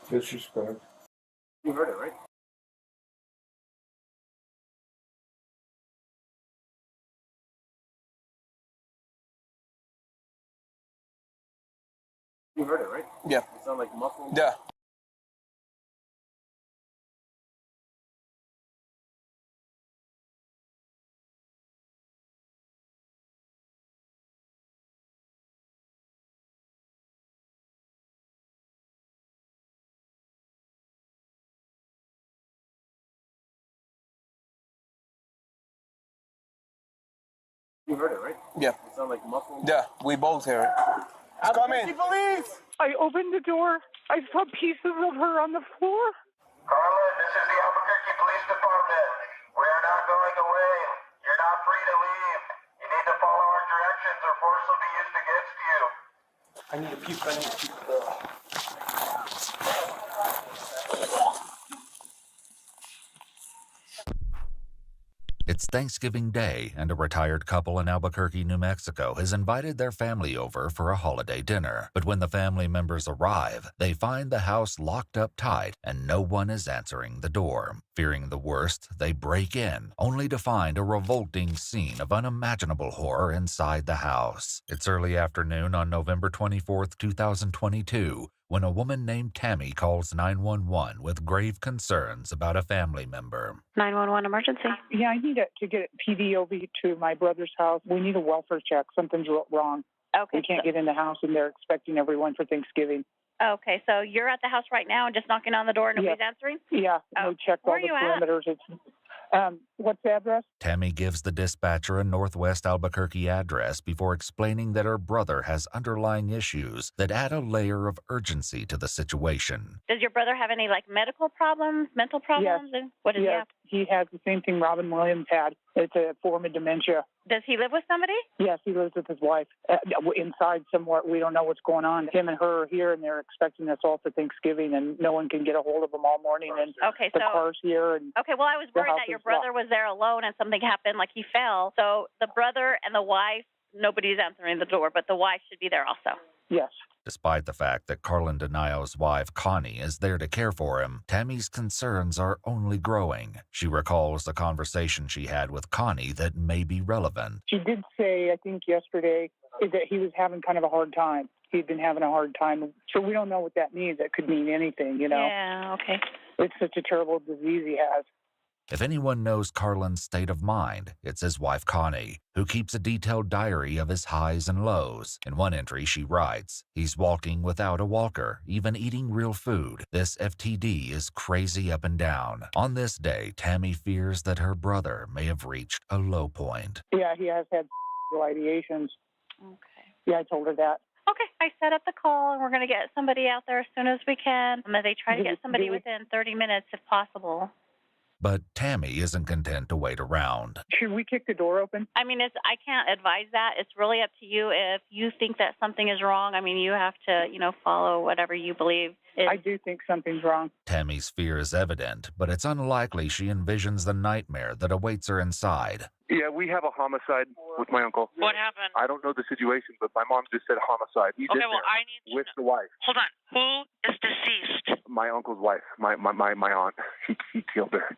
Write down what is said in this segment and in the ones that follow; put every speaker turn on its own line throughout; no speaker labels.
Disrespect. You heard it, right? You heard it, right? Yeah. It sounded like muffled. Yeah. You heard it, right? Yeah. It sounded like muffled. Yeah, we both hear it. Come in. Police!
I opened the door. I saw pieces of her on the floor.
Carlin, this is the Albuquerque Police Department. We are not going away. You're not free to leave. You need to follow our directions or force will be used against you.
I need a puke. I need a puke.
It's Thanksgiving Day, and a retired couple in Albuquerque, New Mexico has invited their family over for a holiday dinner. But when the family members arrive, they find the house locked up tight and no one is answering the door. Fearing the worst, they break in, only to find a revolting scene of unimaginable horror inside the house. It's early afternoon on November 24th, 2022, when a woman named Tammy calls 911 with grave concerns about a family member.
911 emergency.
Yeah, I need to get PD over to my brother's house. We need a welfare check. Something's wrong.
Okay.
We can't get in the house, and they're expecting everyone for Thanksgiving.
Okay, so you're at the house right now and just knocking on the door and nobody's answering?
Yeah, we checked all the perimeters. What's the address?
Tammy gives the dispatcher a Northwest Albuquerque address before explaining that her brother has underlying issues that add a layer of urgency to the situation.
Does your brother have any, medical problems, mental problems?
Yes.
What does he have?
He has the same thing Robin Williams had. It's a form of dementia.
Does he live with somebody?
Yes, he lives with his wife. Inside somewhere, we don't know what's going on. Him and her are here, and they're expecting us all for Thanksgiving, and no one can get a hold of them all morning. And the car's here. And
okay, well, I was worried that your brother was there alone and something happened, like he fell. So the brother and the wife, nobody's answering the door, but the wife should be there also.
Yes.
Despite the fact that Carlin DeNio's wife, Connie, is there to care for him, Tammy's concerns are only growing. She recalls the conversation she had with Connie that may be relevant.
She did say, I think yesterday, that he was having kind of a hard time. He'd been having a hard time. So we don't know what that means. That could mean anything, you know?
Yeah, okay.
It's such a terrible disease he has.
If anyone knows Carlin's state of mind, it's his wife Connie, who keeps a detailed diary of his highs and lows. In one entry, she writes, "He's walking without a walker, even eating real food. This FTD is crazy up and down." On this day, Tammy fears that her brother may have reached a low point.
Yeah, he has had ideations.
Okay.
Yeah, I told her that.
Okay, I set up the call, and we're going to get somebody out there as soon as we can. They try to get somebody within 30 minutes if possible.
But Tammy isn't content to wait around.
Should we kick the door open?
I mean, I can't advise that. It's really up to you. If you think that something is wrong, I mean, you have to, follow whatever you believe is.
I do think something's wrong.
Tammy's fear is evident, but it's unlikely she envisions the nightmare that awaits her inside.
Yeah, we have a homicide with my uncle.
What happened?
I don't know the situation, but my mom just said homicide. He's
Okay,
in
well,
there
I need to
with the wife.
Hold on. Who is deceased?
My uncle's wife, my aunt. He killed her.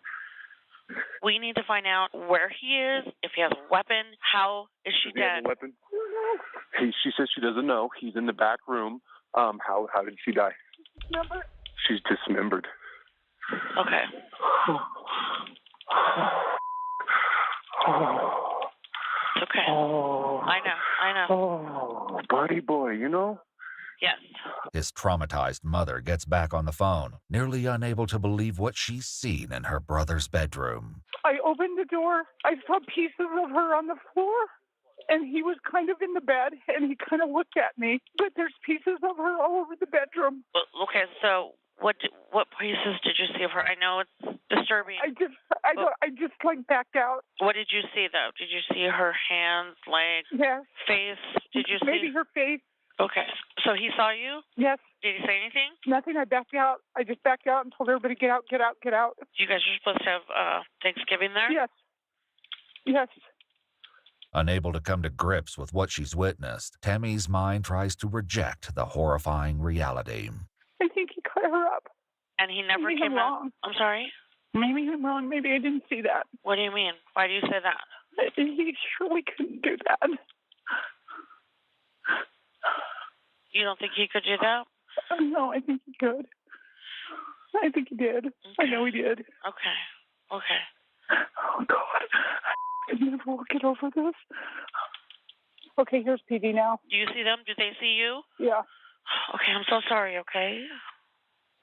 We need to find out where he is, if he has a weapon, how is she
Does he have
dead?
a weapon? She says she doesn't know. He's in the back room. How did she die?
Number?
She's dismembered.
Okay. It's okay.
Oh.
I know.
Oh, buddy boy,
Yes.
His traumatized mother gets back on the phone, nearly unable to believe what she's seen in her brother's bedroom.
I opened the door. I saw pieces of her on the floor, and he was kind of in the bed, and he kind of looked at me. But there's pieces of her all over the bedroom.
Well, okay, so what pieces did you see of her? I know it's disturbing.
I just backed out.
What did you see, though? Did you see her hands, legs,
Yes.
face? Did you see?
Maybe her face.
Okay. So he saw you?
Yes.
Did he say anything?
Nothing. I backed out. I just backed out and told everybody, get out, get out, get out.
You guys are supposed to have Thanksgiving there?
Yes. Yes.
Unable to come to grips with what she's witnessed, Tammy's mind tries to reject the horrifying reality.
I think he cut her up.
And he never
Maybe
came
I'm
out.
wrong.
I'm sorry?
Maybe I'm wrong. Maybe I didn't see that.
What do you mean? Why do you say that?
He surely couldn't do that.
You don't think he could do that?
No, I think he could. I think he did.
Okay.
I know he did.
Okay. Okay.
Oh, God. I never will get over this. Okay, here's PD now.
Do you see them? Do they see you?
Yeah.
Okay, I'm so sorry, okay?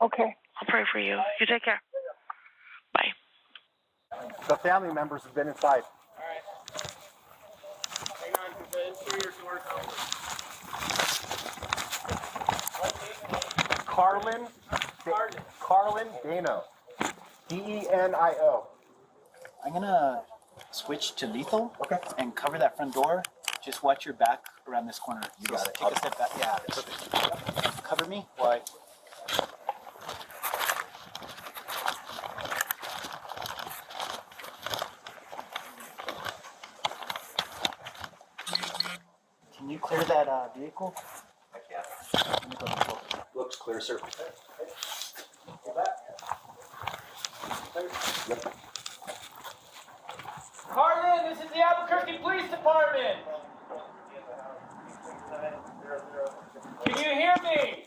Okay.
I'll pray for you. You take care. Bye.
The family members have been inside. Carlin Dano. Denio.
I'm gonna switch to lethal. Okay. And cover that front door. Just watch your back around this corner. You got it. Take a step back. Yeah. Perfect. Cover me. Why? Can you clear that vehicle? Yeah. Looks clear, sir.
Carlin, this is the Albuquerque Police Department. Can you hear me?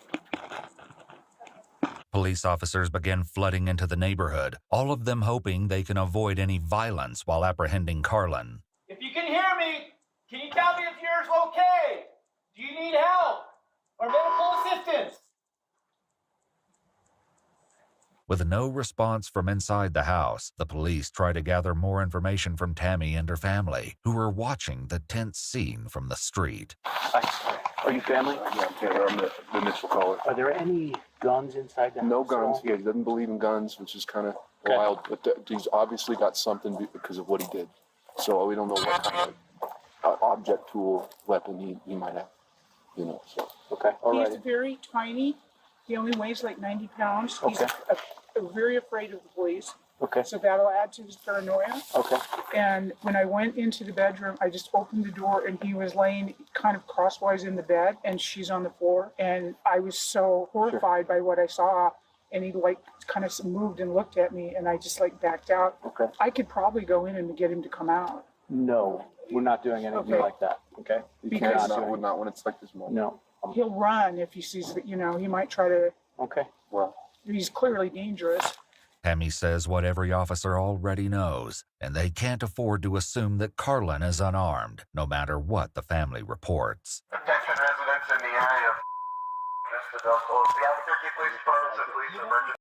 Police officers begin flooding into the neighborhood, all of them hoping they can avoid any violence while apprehending Carlin.
If you can hear me, can you tell me if you're okay? Do you need help or medical assistance?
With no response from inside the house, the police try to gather more information from Tammy and her family, who are watching the tense scene from the street.
Are you family? Yeah, I'm Taylor. I'm the initial caller.
Are there any guns inside the house?
No guns. Yeah, he doesn't believe in guns, which is kind of wild. But he's obviously got something because of what he did. So we don't know what kind of object, tool, weapon he might have. You know. So
Okay.
All
He's
right.
very tiny. He only weighs like 90 pounds. He's
Okay.
very afraid of the police.
Okay.
So that'll add to his paranoia.
Okay.
And when I went into the bedroom, I just opened the door and he was laying kind of crosswise in the bed and she's on the floor. And I was so horrified by what I saw. And he like kind of moved and looked at me and I just like backed out.
Okay.
I could probably go in and get him to come out.
No, we're not doing anything
Okay.
like that. Okay.
Because-
Not when it's like this moment.
No.
He'll run if he sees that, he might try to,
Okay.
Well,
he's clearly dangerous.
Tammy says what every officer already knows, and they can't afford to assume that Carlin is unarmed, no matter what the family reports.
Attention residents in the area. Mr. Delco, the Albuquerque Police Department's a police emergency.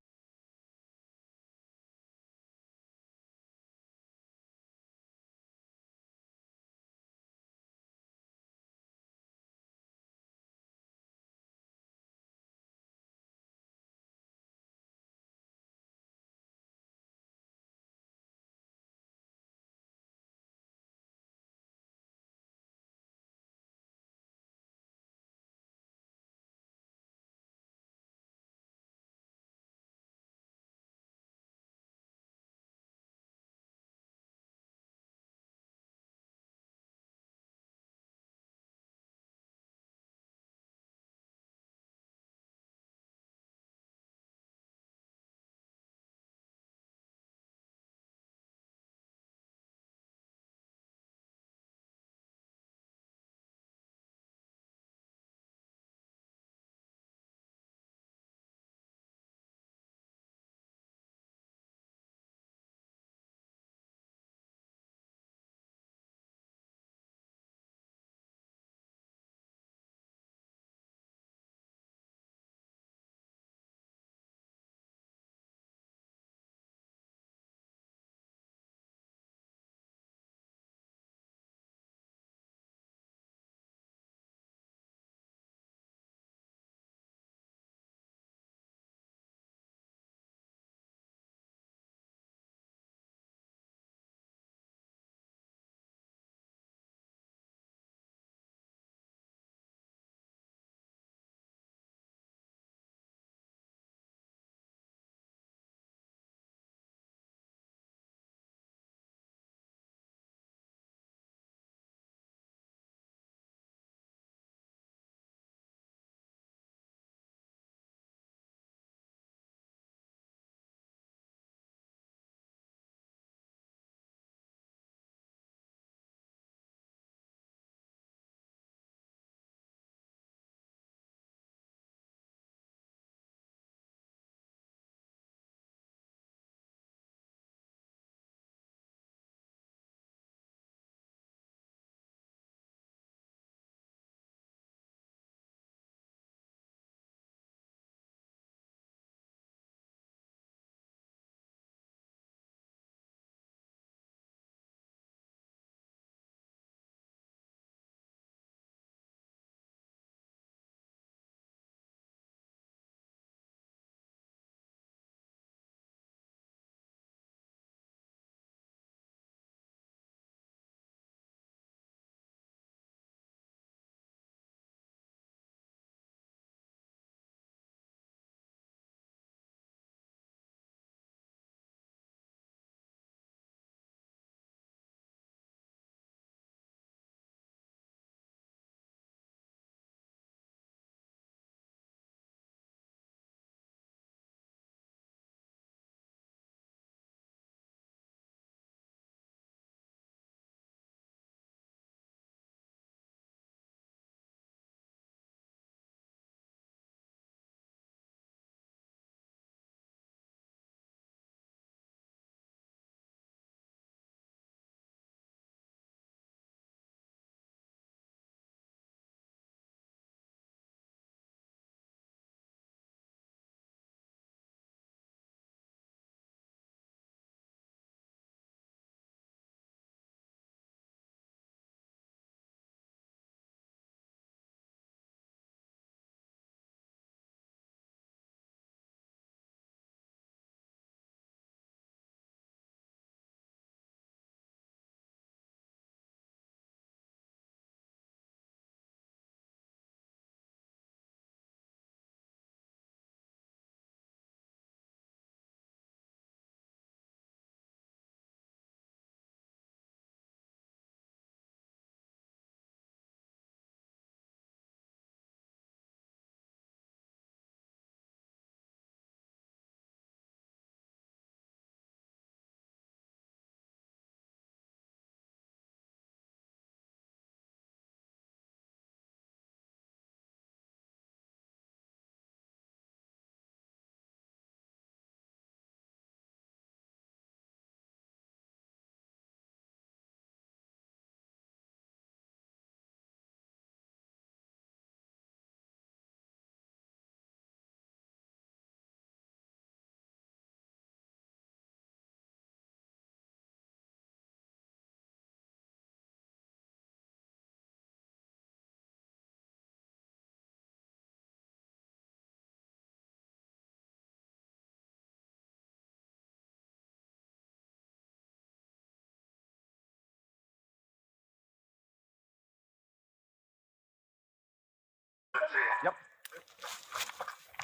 Yep.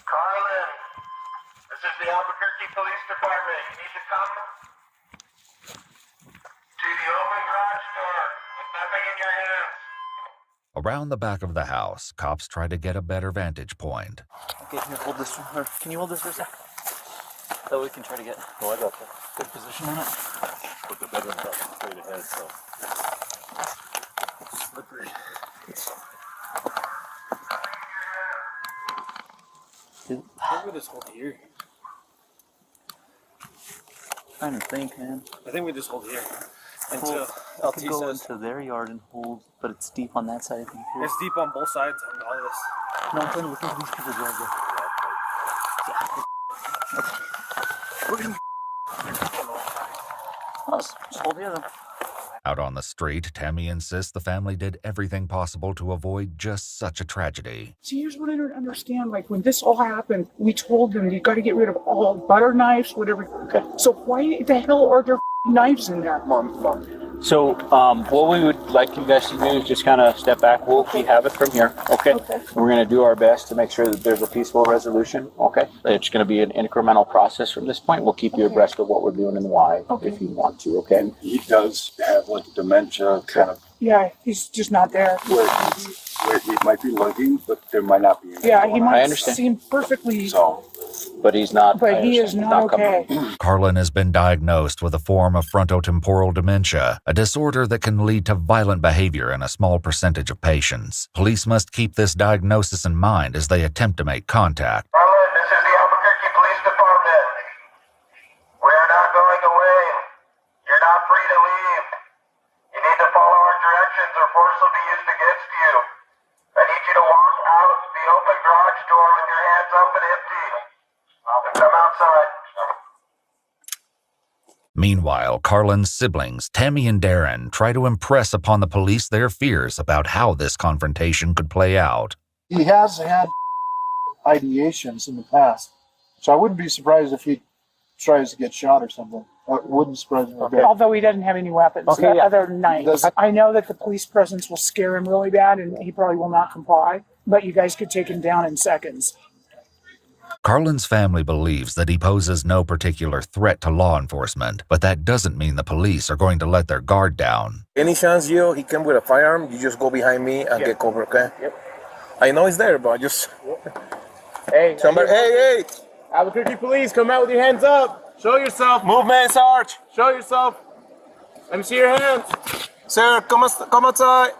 Carlin, this is the Albuquerque Police Department. You need to come to the open garage door with nothing in your hands.
Around the back of the house, cops try to get a better vantage point.
Okay, here, hold this one. Or can you hold this for a sec? So we can try to get good position on it.
Put the bedroom up straight ahead, so.
Slippery.
I think we just hold here.
Trying to think, man.
I think we just hold here until
Well, I
LT
could go
says.
into their yard and hold, but it's deep on that side, I think. Too.
It's deep on both sides on all of this.
No, I'm trying to look into these people's yards. Let's hold the other.
Out on the street, Tammy insists the family did everything possible to avoid just such a tragedy.
See, here's what I don't understand. Like, when this all happened, we told them you got to get rid of all butter knives, whatever. Okay. So why the hell are there knives in there?
Mom.
So what we would like you guys to do is just kind of step back. We have it from here, okay? We're going to do our best to make sure that there's a peaceful resolution, okay? It's going to be an incremental process from this point. We'll keep you abreast of what we're doing and why, if you want to, okay?
He does have like dementia, kind of
Yeah, he's just not there.
where he might be looking, but there might not be.
Yeah, he might
understand.
seem perfectly,
So,
But he's not.
but
I
he is
understand,
not
coming.
okay.
Carlin has been diagnosed with a form of frontotemporal dementia, a disorder that can lead to violent behavior in a small percentage of patients. Police must keep this diagnosis in mind as they attempt to make contact.
Carlin, this is the Albuquerque Police Department. We are not going away. You're not free to leave. You need to follow our directions or force will be used against you. I need you to walk out the open garage door with your hands up and empty. And come outside.
Meanwhile, Carlin's siblings, Tammy and Darren, try to impress upon the police their fears about how this confrontation could play out.
He has had ideations in the past, so I wouldn't be surprised if he tries to get shot or something. It wouldn't surprise me a bit.
Although he doesn't have any weapons other than knives.
Does-
I know that the police presence will scare him really bad and he probably will not comply, but you guys could take him down in seconds.
Carlin's family believes that he poses no particular threat to law enforcement, but that doesn't mean the police are going to let their guard down.
any chance he came with a firearm, you just go behind me and get cover, okay? Yep. I know he's there, but just.
Hey,
Somebody, hey!
Albuquerque Police, come out with your hands up. Show yourself.
Movement, Sarge!
Show yourself. Let me see your hands.
Sir, come outside.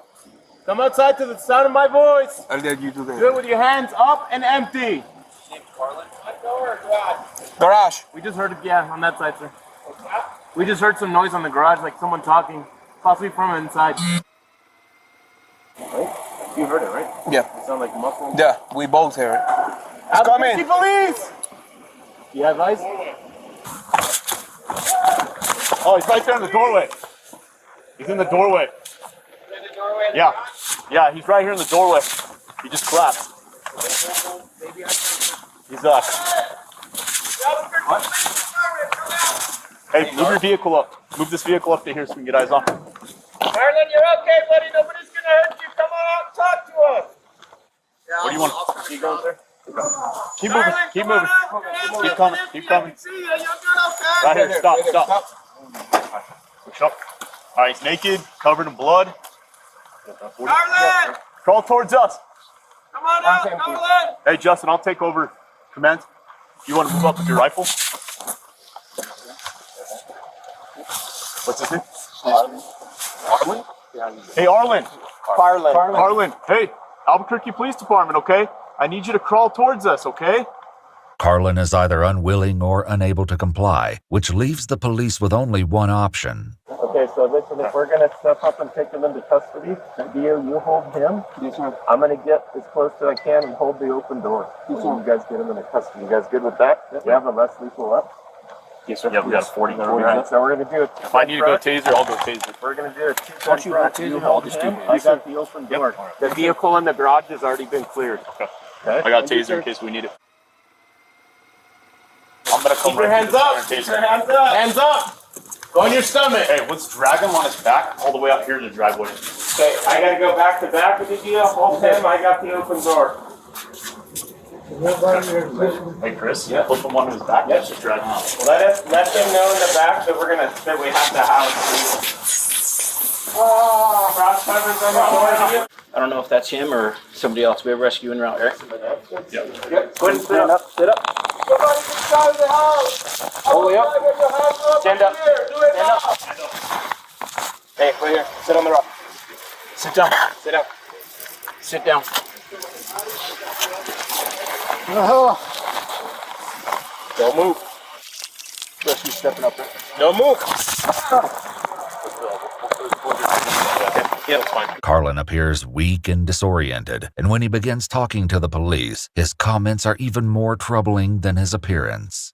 Come outside to the sound of my voice.
I'll let you do
Do it
that.
with your hands up and empty.
Garage.
We just heard it, yeah, on that side, sir. We just heard some noise on the garage, like someone talking, possibly from inside. You heard it, right?
Yeah.
It sounded like muffled.
Yeah, we both hear it.
Albuquerque Police! You have eyes?
Oh, he's right there in the doorway. He's in the doorway. Yeah. Yeah, he's right here in the doorway. He just collapsed. He's up. Hey, move your vehicle up. Move this vehicle up to here so we can get eyes on him.
Marlon, you're okay, buddy. Nobody's gonna hurt you. Come on out and talk to us.
What do you want? Keep going, sir. Keep moving. Keep moving. Keep coming. Keep coming. Right here. Stop. Push up. All right, he's naked, covered in blood.
Marlon!
Crawl towards us.
Come on out, Marlon!
Hey, Justin, I'll take over command. You want to move up with your rifle? What's his name? Arlen? Hey, Arlen. Arlen. Hey, Albuquerque Police Department, okay? I need you to crawl towards us, okay?
Carlin is either unwilling or unable to comply, which leaves the police with only one option.
Okay, so listen, if we're going to step up and take him into custody, Dio, you hold him. Yes, sir. I'm going to get as close as I can and hold the open door. Yes, sir. You guys get him into custody. You guys good with that? Yes, you have a less lethal up?
Yes, sir. Yeah, we got a 40.
Right, so we're going to do it.
If I need to go taser, I'll go taser.
We're going to do it. You hold him. I got the open door.
The vehicle in the garage has already been cleared. Okay. I got taser in case we need it. I'm going to come
Keep your hands up. Keep your hands up. Hands up. Go on your stomach.
Hey, let's drag him on his back all the way up here to the driveway.
Okay, I gotta go back to back with you, Dio. Hold him. I got the open door.
Hey, Chris. Yeah. Flip him on his back. Yeah. Just drag him out.
Let them know in the back that we have the house. Cross covers on the door.
I don't know if that's him or somebody else. We have rescue en route, right?
Yep.
Yep. Go ahead and stand up. Sit up.
Somebody inside the house.
All the way up. Stand up.
Do it now.
Hey, right here. Sit on the rock. Sit down. Sit down. Sit down.
Don't move.
Rescue stepping up there.
Don't move.
Yeah, that's fine.
Carlin appears weak and disoriented, and when he begins talking to the police, his comments are even more troubling than his appearance.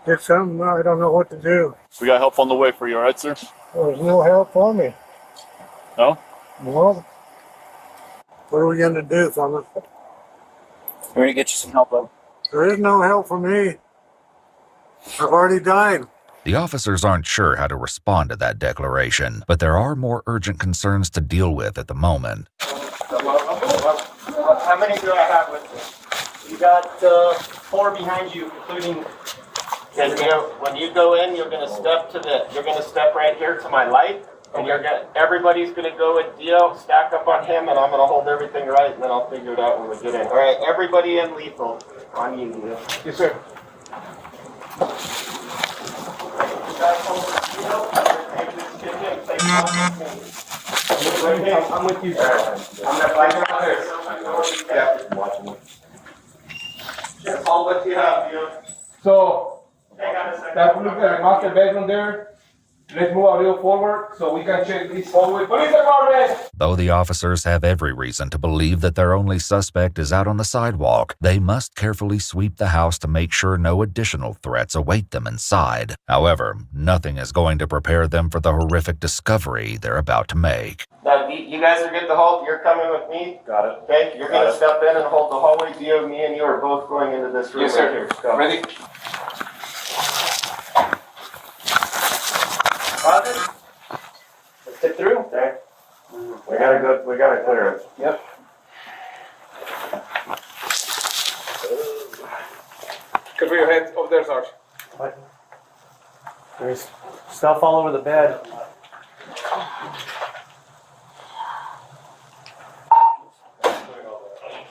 It's something I don't know what to do.
We got help on the way for you, all right, sir?
There's no help for me.
No?
Well, what are we going to do, fella?
We're going to get you some help, bud.
There is no help for me. I've already died.
The officers aren't sure how to respond to that declaration, but there are more urgent concerns to deal with at the moment.
How many do I have with you? You got 4 behind you, including. And when you go in, you're gonna step right here to my light, and everybody's gonna go with Dio, stack up on him, and I'm gonna hold everything right, and then I'll figure it out when we get in. All right, everybody in lethal on you, Dio.
Yes, sir.
I'm with you, sir. I'm gonna find out there. Just hold what you have, Dio.
So, that look at the master bedroom there. Let's move a little forward so we can check this hallway. Police department!
Though the officers have every reason to believe that their only suspect is out on the sidewalk, they must carefully sweep the house to make sure no additional threats await them inside. However, nothing is going to prepare them for the horrific discovery they're about to make.
Now, you guys are good to hold. You're coming with me. Got it. Okay, you're going to step in and hold the hallway. Dio, me, and you are both going into this room.
Yes, sir.
Right here. Go.
Ready?
Let's get through. Okay. We gotta clear it.
Yep. Cover your head over there, Sarge.
There's stuff all over the bed.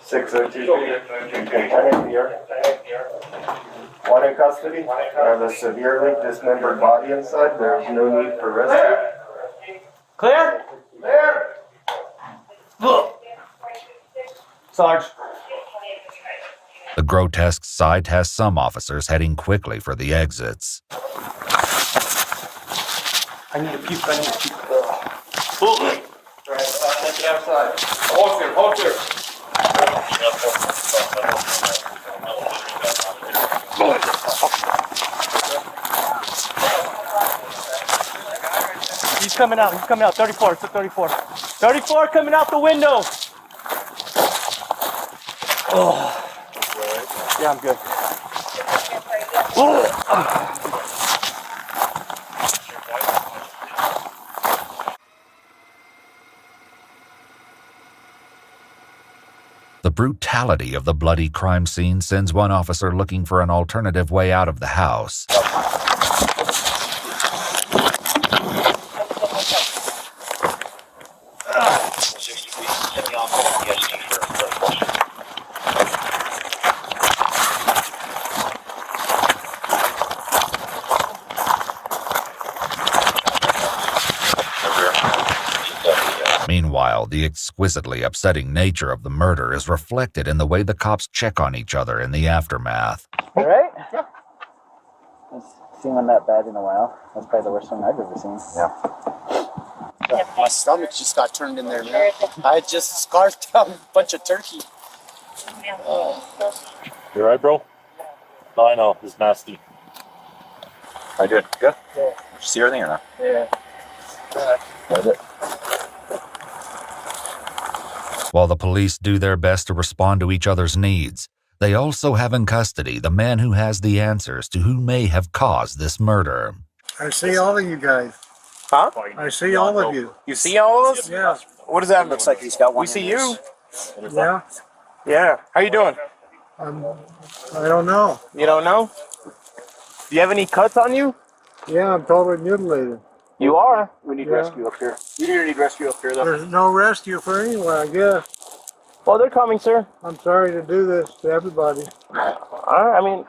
Six or two. One in custody. Have a severely dismembered body inside. There is no need for rescue.
Clear?
There.
Sarge.
The grotesque sight has some officers heading quickly for the exits.
I need to puke.
Right, take it outside.
Hold here, hold here.
He's coming out. 34. It's a 34. 34 coming out the window. Oh. Yeah, I'm good.
The brutality of the bloody crime scene sends one officer looking for an alternative way out of the house. Meanwhile, the exquisitely upsetting nature of the murder is reflected in the way the cops check on each other in the aftermath.
All right? I've seen one that bad in a while. That's probably the worst one I've ever seen.
Yeah. My stomach just got turned in there, man. I had just scarfed down a bunch of turkey.
You alright, bro? No, I know. It's nasty.
How you doing? Good? Did you see everything or not?
Yeah.
That's it.
While the police do their best to respond to each other's needs, they also have in custody the man who has the answers to who may have caused this murder.
I see all of you guys.
Huh?
I see all of you.
You see all of us?
Yeah.
What does that look like? He's got one. We see you.
Yeah.
Yeah. How you doing?
I don't know.
You don't know? Do you have any cuts on you?
Yeah, I'm totally mutilated.
You are.
We need
Yeah.
rescue up here. You need rescue up here, though.
There's no rescue for anyone, I guess.
Well, they're coming, sir.
I'm sorry to do this to everybody.
All right. I mean,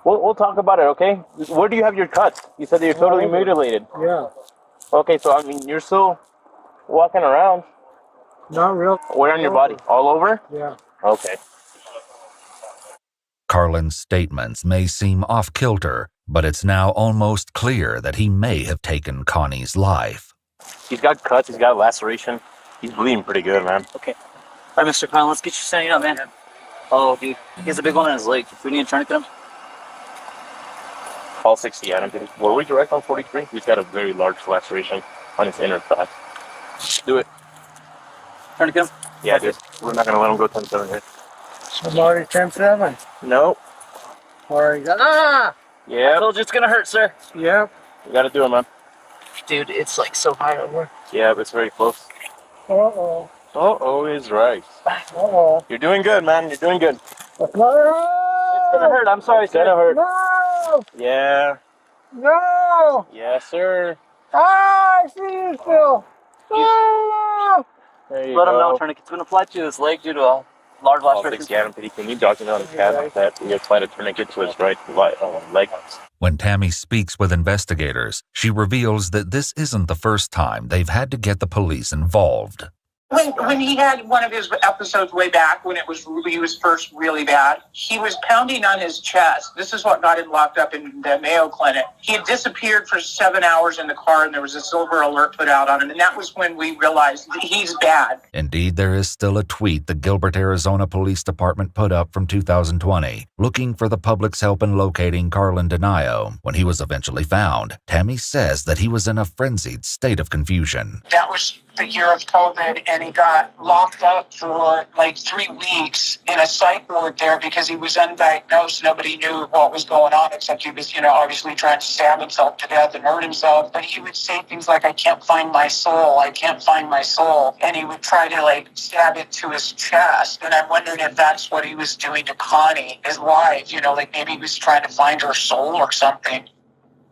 we'll talk about it, okay? Where do you have your cuts? You said that you're totally mutilated.
Yeah,
Okay, so I mean, you're still walking around.
not real.
Where on your body? All over?
Yeah.
Okay.
Carlin's statements may seem off-kilter, but it's now almost clear that he may have taken Connie's life.
He's got cuts. He's got a laceration. He's bleeding pretty good, man.
Okay. All right, Mr. Kyle, let's get you standing up, man. Oh, dude. He has a big one on his leg. We need to turn it to him.
All 60 Adam. Were we direct on 43? He's got a very large laceration on his inner thigh. Do it.
Turn it to him.
Yeah, dude. We're not going to let him go 10-7 here.
I'm already 10-7.
Nope.
Already got.
I
Yep.
told you it's going to hurt, sir.
Yep.
You got to do it, man.
Dude, it's like so high over.
Yeah, but it's very close.
Uh-oh.
Uh-oh is right.
Uh-oh.
You're doing good, man. You're doing good.
It's not
It's going to hurt. I'm sorry,
It's going to hurt.
No!
Yeah.
No!
Yes, sir.
Ah, I see you still. No!
There you
Let
go.
him know, tourniquet. It's been applied to his leg due to a large
All
laceration.
60 Adam. Can you document on the CAD that we applied a tourniquet to his right leg?
When Tammy speaks with investigators, she reveals that this isn't the first time they've had to get the police involved.
When he had one of his episodes way back when he was first really bad, he was pounding on his chest. This is what got him locked up in the Mayo Clinic. He had disappeared for 7 hours in the car, and there was a silver alert put out on him, and that was when we realized that he's bad.
Indeed, there is still a tweet the Gilbert, Arizona Police Department put up from 2020, looking for the public's help in locating Carlin Denayo. When he was eventually found, Tammy says that he was in a frenzied state of confusion.
That was the year of COVID, and he got locked up for like 3 weeks in a psych ward there because he was undiagnosed. Nobody knew what was going on except he was, obviously trying to stab himself to death and hurt himself. But he would say things like, I can't find my soul, I can't find my soul. And he would try to stab it to his chest. And I'm wondering if that's what he was doing to Connie, his wife, maybe he was trying to find her soul or something.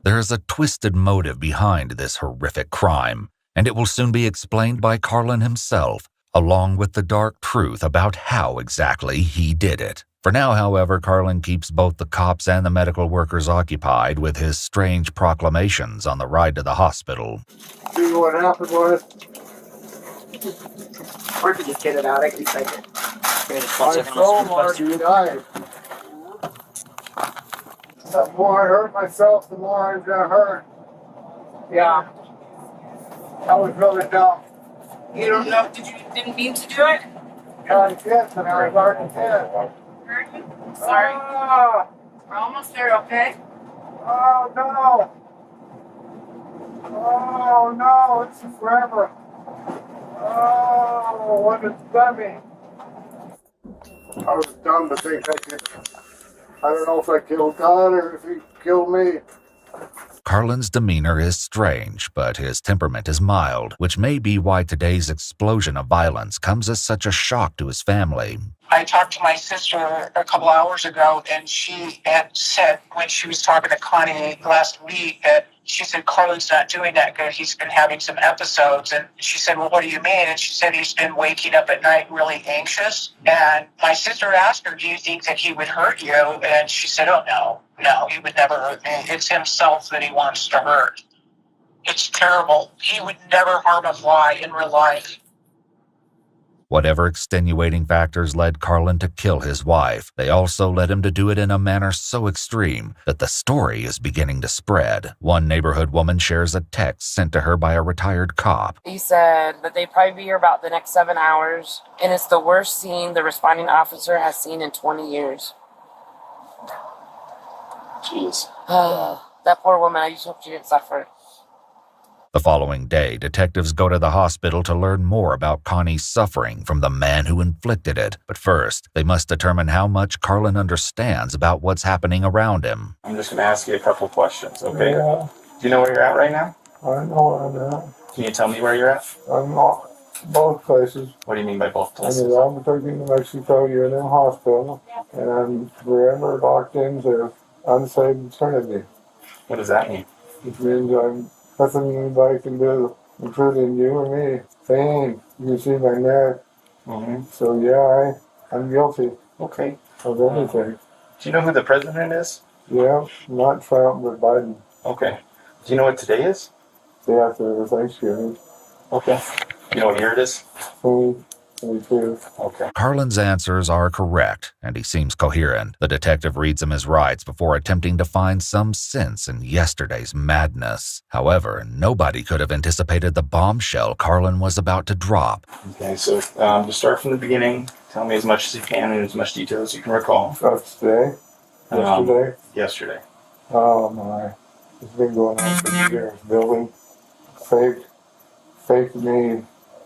There is a twisted motive behind this horrific crime, and it will soon be explained by Carlin himself, along with the dark truth about how exactly he did it. For now, however, Carlin keeps both the cops and the medical workers occupied with his strange proclamations on the ride to the hospital.
See what happened was
Or if you just get it out, I can take it.
my soul already died. The more I hurt myself, the more I'm gonna hurt. Yeah. I was really dumb.
You don't know, didn't mean to do it?
Yeah, I did, and I was already dead.
Sorry.
Ah,
We're almost there, okay?
oh no. Oh no, it's forever. Oh, what it's done me. I was dumb to think I don't know if I killed God or if he killed me.
Carlin's demeanor is strange, but his temperament is mild, which may be why today's explosion of violence comes as such a shock to his family.
I talked to my sister a couple hours ago, and she had said when she was talking to Connie last week that she said Carlin's not doing that good. He's been having some episodes. And she said, well, what do you mean? And she said he's been waking up at night really anxious. And my sister asked her, do you think that he would hurt you? And she said, oh, no, he would never hurt me. It's himself that he wants to hurt. It's terrible. He would never harm a fly in real life.
Whatever extenuating factors led Carlin to kill his wife, they also led him to do it in a manner so extreme that the story is beginning to spread. One neighborhood woman shares a text sent to her by a retired cop.
He said that they'd probably be here about the next 7 hours, and it's the worst scene the responding officer has seen in 20 years.
Jeez.
That poor woman, I just hope she didn't suffer.
The following day, detectives go to the hospital to learn more about Connie's suffering from the man who inflicted it. But first, they must determine how much Carlin understands about what's happening around him.
I'm just going to ask you a couple questions, okay?
Yeah,
Do you know where you're at right now?
I know where I'm at.
Can you tell me where you're at?
I'm not. Both places.
What do you mean by both
I'm
places?
in Albuquerque, New Mexico, UNM Hospital, and I'm forever locked into unsaved eternity.
What does that mean?
Which means I'm nothing anybody can do, including you or me. Pain. You can see my neck.
Mm-hmm.
So yeah, I'm guilty.
Okay.
Of everything.
Do you know who the president is?
Yeah, not Trump, but Biden.
Okay. Do you know what today is?
Day after Thanksgiving.
Okay. You know what year it is?
2022.
Okay.
Carlin's answers are correct, and he seems coherent. The detective reads him his rights before attempting to find some sense in yesterday's madness. However, nobody could have anticipated the bombshell Carlin was about to drop.
Okay, so to start from the beginning, tell me as much as you can in as much detail as you can recall.
That's today? Yesterday?
Yesterday.
Oh my. It's been going on for years. Building fake me,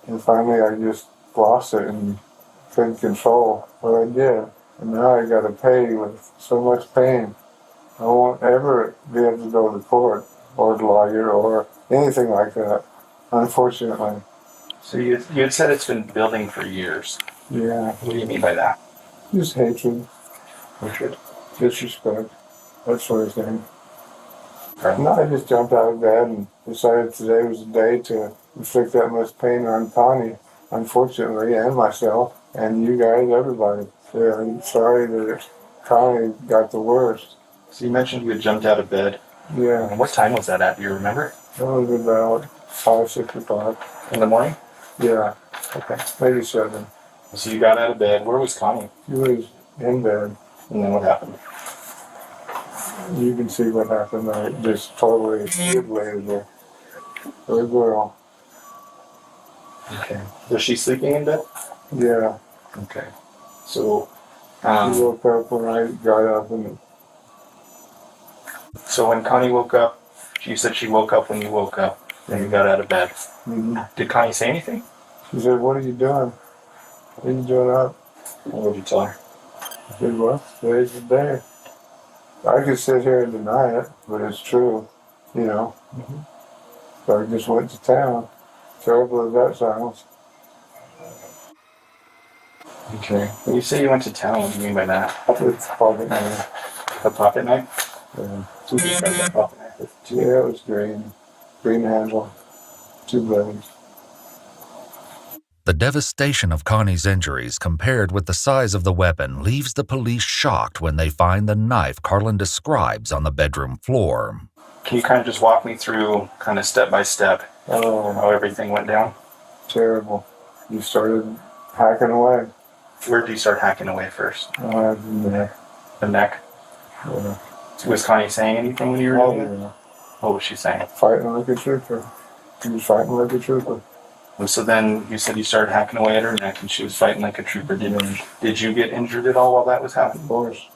and finally I just lost it and couldn't control what I did. And now I gotta pay with so much pain. I won't ever be able to go to court or the lawyer or anything like that, unfortunately.
So you had said it's been building for years.
Yeah.
What do you mean by that?
Just hatred.
Hatred?
Disrespect. That sort of thing. No, I just jumped out of bed and decided today was the day to inflict that much pain on Connie, unfortunately, and myself, and you guys, everybody. Yeah, I'm sorry that Connie got the worst.
So you mentioned you had jumped out of bed.
Yeah.
And what time was that at? Do you remember?
That was about 5, 6 o'clock.
In the morning?
Yeah.
Okay.
Maybe 7.
So you got out of bed. Where was Connie?
She was in bed.
And then what happened?
You can see what happened. I just totally mutilated her. Poor girl.
Okay. Was she sleeping in bed?
Yeah.
Okay. So,
She woke up when I got up and
so when Connie woke up, you said she woke up when you woke up and you got out of bed. Did Connie say anything?
she said, "What are you doing? What are you doing up?"
What did you tell her?
I said, "Well, today's the day." I could sit here and deny it, but it's true, you know. So I just went to town. Terrible as that sounds.
Okay. When you say you went to town, what do you mean by that?
It's pocket knife.
A pocket knife?
Yeah.
Who described that pocket knife?
Yeah, it was green. Green handle. 2 blades.
The devastation of Connie's injuries compared with the size of the weapon leaves the police shocked when they find the knife Carlin describes on the bedroom floor.
Can you kind of just walk me through, kind of step by step, how everything went down?
Terrible. You started hacking away.
Where did you start hacking away first?
The neck.
The neck?
Yeah.
Was Connie saying anything when you were doing it?
Yeah.
What was she saying?
Fighting like a trooper. She was fighting like a trooper.
And so then you said you started hacking away at her neck and she was fighting like a trooper. Did you get injured at all while that was happening?
Of course.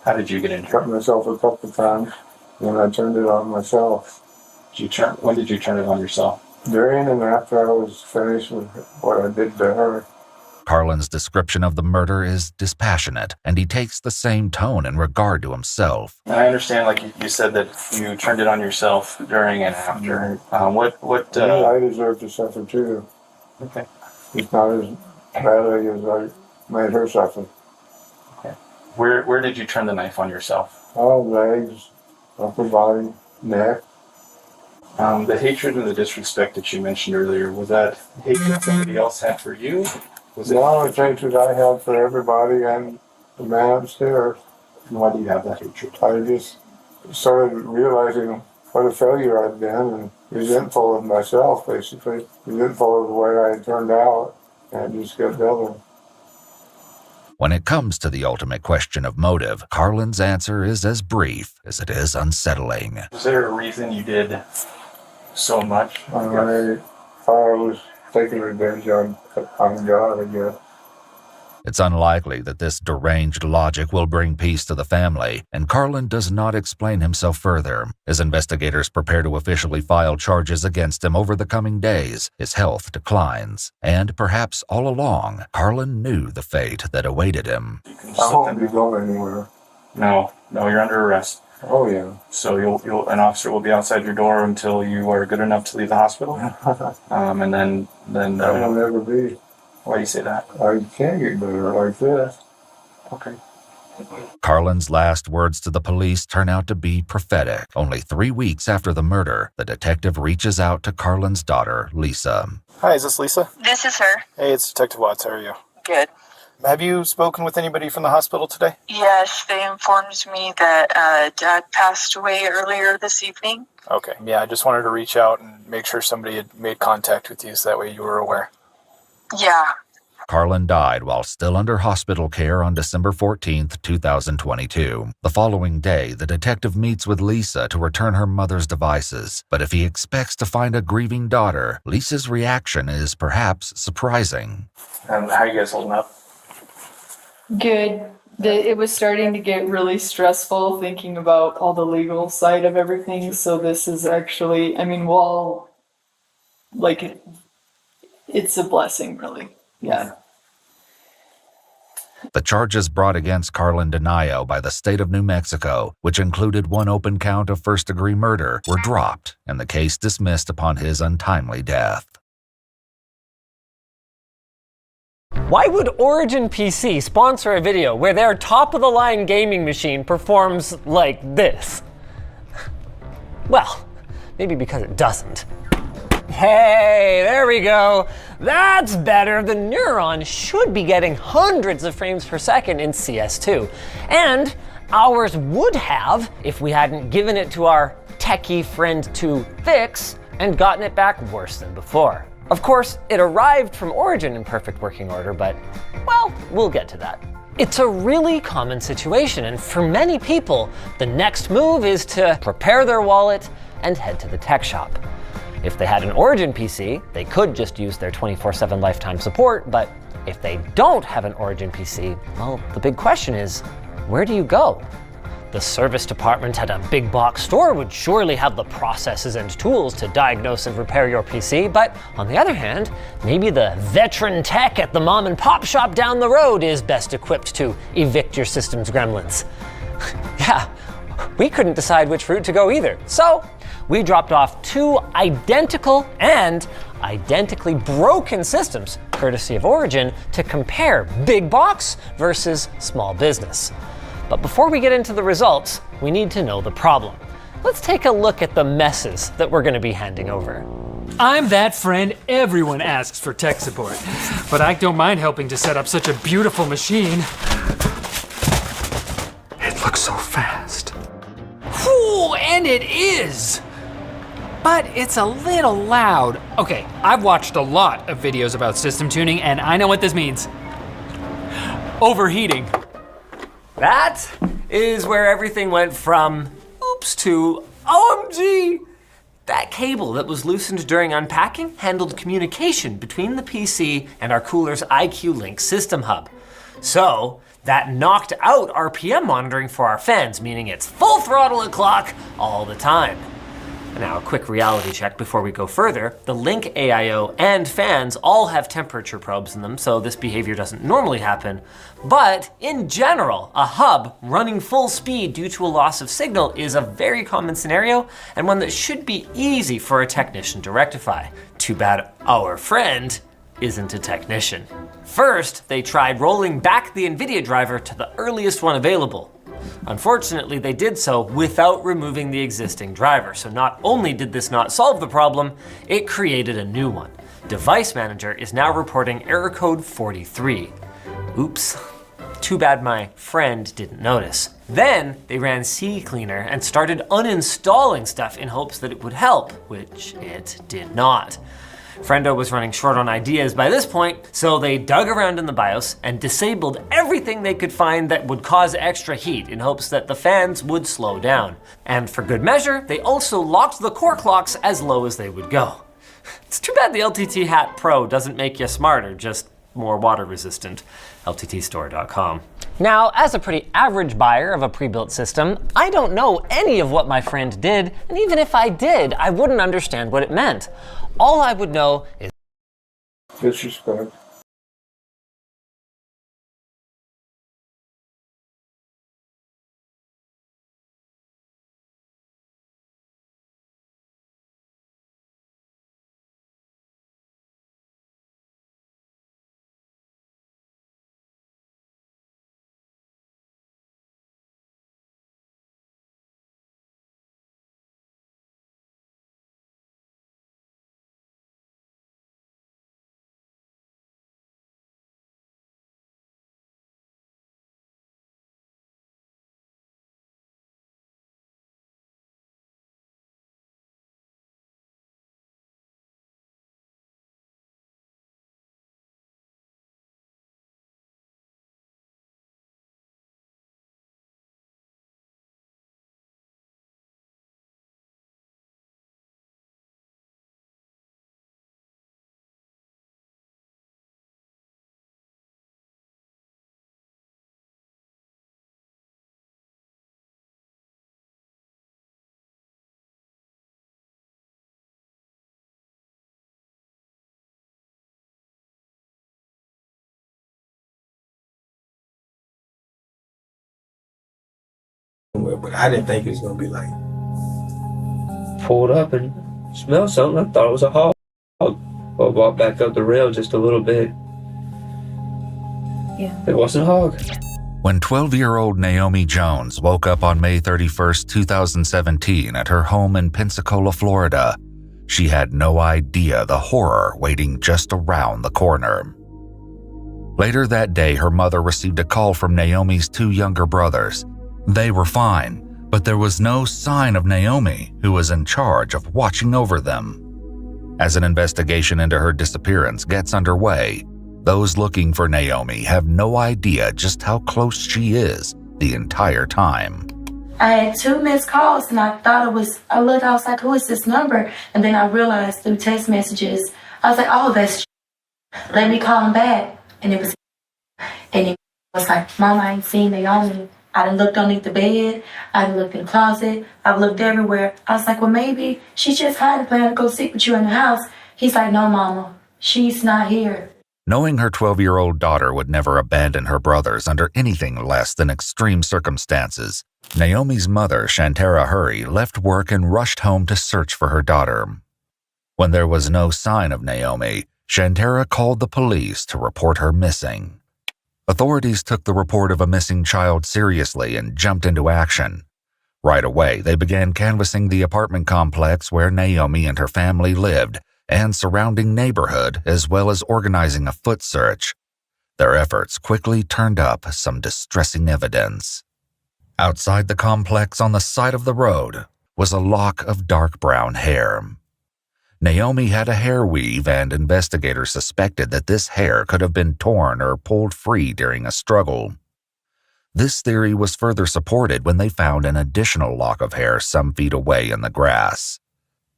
How did you get injured?
Cut myself a couple of times. Then I turned it on myself.
When did you turn it on yourself?
During and after I was finished with what I did to her.
Carlin's description of the murder is dispassionate, and he takes the same tone in regard to himself.
And I understand, like you said, that you turned it on yourself during and after.
I deserve to suffer too.
Okay.
It's not as badly as I made her suffer.
Okay. Where did you turn the knife on yourself?
All legs, upper body, neck.
The hatred and the disrespect that you mentioned earlier, was that hatred somebody else had for you?
No, it's hatred I had for everybody and the man upstairs.
And why do you have that hatred?
I just started realizing what a failure I'd been and resentful of myself, basically. Resentful of the way I had turned out, and it just got building.
When it comes to the ultimate question of motive, Carlin's answer is as brief as it is unsettling.
Was there a reason you did so much?
I thought I was taking revenge on God, I guess.
It's unlikely that this deranged logic will bring peace to the family, and Carlin does not explain himself further. As investigators prepare to officially file charges against him over the coming days, his health declines. And perhaps all along, Carlin knew the fate that awaited him.
I won't be going anywhere.
No, you're under arrest.
Oh yeah.
So an officer will be outside your door until you are good enough to leave the hospital. And then
That will never be.
Why do you say that?
I can't get better like this.
Okay.
Carlin's last words to the police turn out to be prophetic. Only 3 weeks after the murder, the detective reaches out to Carlin's daughter, Lisa.
Hi, is this Lisa?
This is her.
Hey, it's Detective Watts. How are you?
Good.
Have you spoken with anybody from the hospital today?
Yes, they informed me that Dad passed away earlier this evening.
Okay. Yeah, I just wanted to reach out and make sure somebody had made contact with you so that way you were aware.
Yeah.
Carlin died while still under hospital care on December 14th, 2022. The following day, the detective meets with Lisa to return her mother's devices. But if he expects to find a grieving daughter, Lisa's reaction is perhaps surprising.
And how are you guys holding up?
Good. It was starting to get really stressful thinking about all the legal side of everything. So this is actually, I mean, well, like, it's a blessing, really. Yeah.
The charges brought against Carlin Denayo by the state of New Mexico, which included one open count of first-degree murder, were dropped, and the case dismissed upon his untimely death.
Why would Origin PC sponsor a video where their top-of-the-line gaming machine performs like this? Well, maybe because it doesn't. Hey, there we go. That's better. The Neuron should be getting hundreds of frames per second in CS2. And ours would have if we hadn't given it to our techie friend to fix and gotten it back worse than before. Of course, it arrived from Origin in perfect working order, but, well, we'll get to that. It's a really common situation, and for many people, the next move is to prepare their wallet and head to the tech shop. If they had an Origin PC, they could just use their 24/7 lifetime support, but if they don't have an Origin PC, well, the big question is, where do you go? The service department at a big box store would surely have the processes and tools to diagnose and repair your PC, but on the other hand, maybe the veteran tech at the mom and pop shop down the road is best equipped to evict your system's gremlins. Yeah, we couldn't decide which route to go either, so we dropped off 2 identical and identically broken systems, courtesy of Origin, to compare big box versus small business. But before we get into the results, we need to know the problem. Let's take a look at the messes that we're going to be handing over.
I'm that friend everyone asks for tech support, but I don't mind helping to set up such a beautiful machine. It looks so fast. Whew, and it is! But it's a little loud. Okay, I've watched a lot of videos about system tuning, and I know what this means. Overheating.
That is where everything went from oops to OMG. That cable that was loosened during unpacking handled communication between the PC and our cooler's IQ Link system hub. So that knocked out RPM monitoring for our fans, meaning it's full throttle at clock all the time. Now, a quick reality check before we go further. The Link AIO and fans all have temperature probes in them, so this behavior doesn't normally happen. But in general, a hub running full speed due to a loss of signal is a very common scenario and one that should be easy for a technician to rectify. Too bad our friend isn't a technician. First, they tried rolling back the NVIDIA driver to the earliest one available. Unfortunately, they did so without removing the existing driver, so not only did this not solve the problem, it created a new one. Device Manager is now reporting error code 43. Oops. Too bad my friend didn't notice. Then they ran CCleaner and started uninstalling stuff in hopes that it would help, which it did not. Friendo was running short on ideas by this point, so they dug around in the BIOS and disabled everything they could find that would cause extra heat in hopes that the fans would slow down. And for good measure, they also locked the core clocks as low as they would go. It's too bad the LTT Hat Pro doesn't make you smarter, just more water resistant. LTTstore.com. Now, as a pretty average buyer of a pre-built system, I don't know any of what my friend did, and even if I did, I wouldn't understand what it meant. All I would know is
disrespect.
But I didn't think it was gonna be like.
Pulled up and smelled something. I thought it was a hog. I walked back up the rail just a little bit.
Yeah.
It wasn't a hog.
When 12-year-old Naomi Jones woke up on May 31st, 2017 at her home in Pensacola, Florida, she had no idea the horror waiting just around the corner. Later that day, her mother received a call from Naomi's 2 younger brothers. They were fine, but there was no sign of Naomi, who was in charge of watching over them. As an investigation into her disappearance gets underway, those looking for Naomi have no idea just how close she is the entire time.
I had 2 missed calls and I thought I looked, I was like, who is this number? And then I realized through text messages, I was like, oh, that's let me call him back. And it was, and it was like, Mama, I ain't seen Naomi. I done looked underneath the bed, I done looked in the closet, I've looked everywhere. I was like, well, maybe she's just hiding, planning to go sleep with you in the house. He's like, no, Mama, she's not here.
Knowing her 12-year-old daughter would never abandon her brothers under anything less than extreme circumstances, Naomi's mother, Shantara Hurry, left work and rushed home to search for her daughter. When there was no sign of Naomi, Shantara called the police to report her missing. Authorities took the report of a missing child seriously and jumped into action. Right away, they began canvassing the apartment complex where Naomi and her family lived and surrounding neighborhood, as well as organizing a foot search. Their efforts quickly turned up some distressing evidence. Outside the complex on the side of the road was a lock of dark brown hair. Naomi had a hair weave, and investigators suspected that this hair could have been torn or pulled free during a struggle. This theory was further supported when they found an additional lock of hair some feet away in the grass.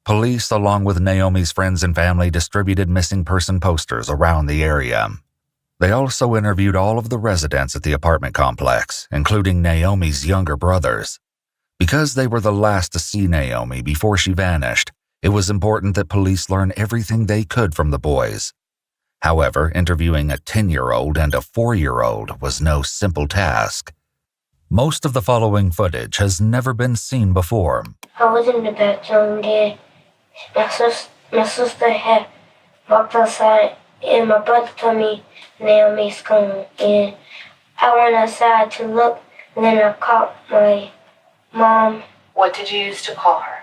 Police, along with Naomi's friends and family, distributed missing person posters around the area. They also interviewed all of the residents at the apartment complex, including Naomi's younger brothers. Because they were the last to see Naomi before she vanished, it was important that police learn everything they could from the boys. However, interviewing a 10-year-old and a 4-year-old was no simple task. Most of the following footage has never been seen before.
I was in the bathroom there. My sister had walked outside and my brother told me Naomi's coming. And I went outside to look and then I called my mom.
What did you use to call her?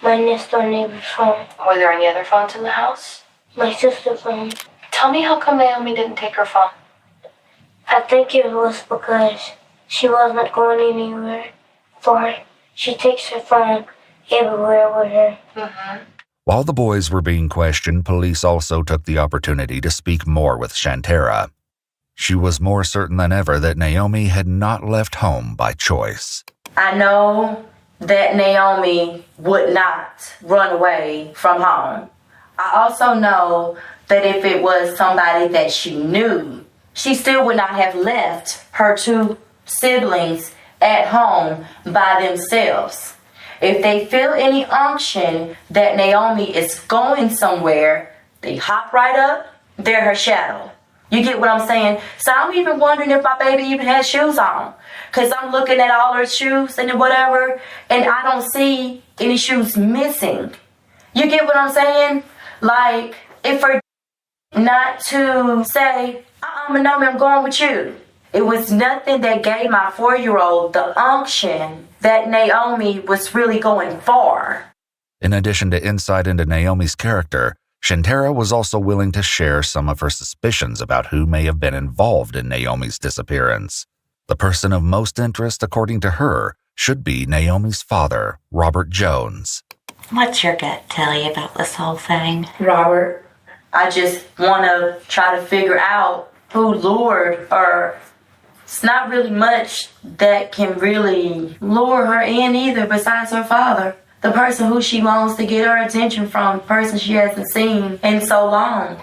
My next door neighbor's phone.
Were there any other phones in the house?
My sister's phone.
Tell me how come Naomi didn't take her phone?
I think it was because she wasn't going anywhere for her. She takes her phone everywhere with her.
Mm-hmm.
While the boys were being questioned, police also took the opportunity to speak more with Shantara. She was more certain than ever that Naomi had not left home by choice.
I know that Naomi would not run away from home. I also know that if it was somebody that she knew, she still would not have left her 2 siblings at home by themselves. If they feel any unction that Naomi is going somewhere, they hop right up, they're her shadow. You get what I'm saying? So I'm even wondering if my baby even has shoes on. Because I'm looking at all her shoes and whatever, and I don't see any shoes missing. You get what I'm saying? Like, if her not to say, Naomi, I'm going with you. It was nothing that gave my 4-year-old the unction that Naomi was really going far.
In addition to insight into Naomi's character, Shantara was also willing to share some of her suspicions about who may have been involved in Naomi's disappearance. The person of most interest, according to her, should be Naomi's father, Robert Jones.
What's your gut tell you about this whole thing?
Robert, I just want to try to figure out who lured her. It's not really much that can really lure her in either besides her father. The person who she longs to get her attention from, the person she hasn't seen in so long.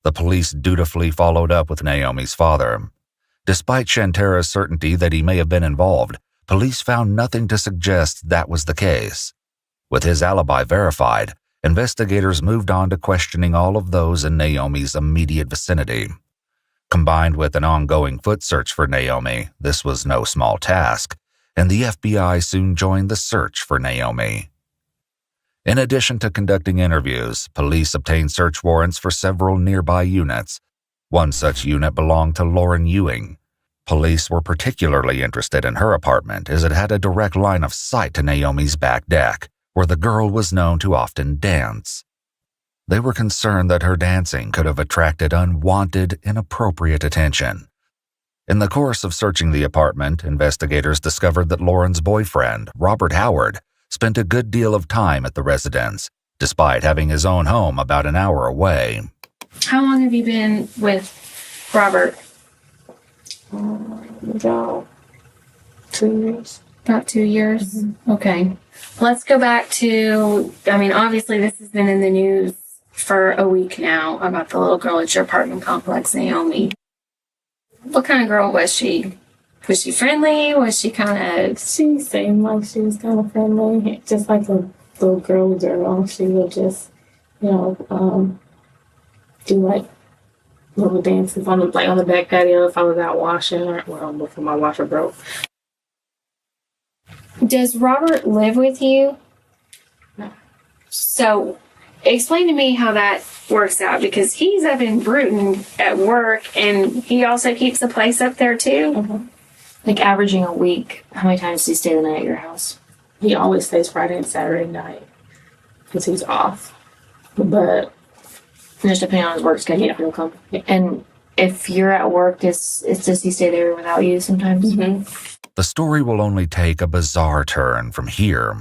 The police dutifully followed up with Naomi's father. Despite Shantara's certainty that he may have been involved, police found nothing to suggest that was the case. With his alibi verified, investigators moved on to questioning all of those in Naomi's immediate vicinity. Combined with an ongoing foot search for Naomi, this was no small task, and the FBI soon joined the search for Naomi. In addition to conducting interviews, police obtained search warrants for several nearby units. One such unit belonged to Lauren Ewing. Police were particularly interested in her apartment as it had a direct line of sight to Naomi's back deck, where the girl was known to often dance. They were concerned that her dancing could have attracted unwanted, inappropriate attention. In the course of searching the apartment, investigators discovered that Lauren's boyfriend, Robert Howard, spent a good deal of time at the residence, despite having his own home about an hour away.
How long have you been with Robert?
About 2 years.
About 2 years? Okay. Let's go back to, obviously this has been in the news for a week now about the little girl at your apartment complex, Naomi. What kind of girl was she? Was she friendly? Was she kind of...
She seemed like she was kind of friendly, just like a little girl. She would just, do like little dances on the back patio if I was out washing before my washer broke.
Does Robert live with you?
No.
So, explain to me how that works out, because he's up in Bruton at work, and he also keeps the place up there too?
Mm-hmm.
Like averaging a week, how many times do you stay the night at your house?
He always stays Friday and Saturday night because he's off. But
just depending on his work schedule, he'll come. And if you're at work, does he stay there without you sometimes?
Mm-hmm.
The story will only take a bizarre turn from here.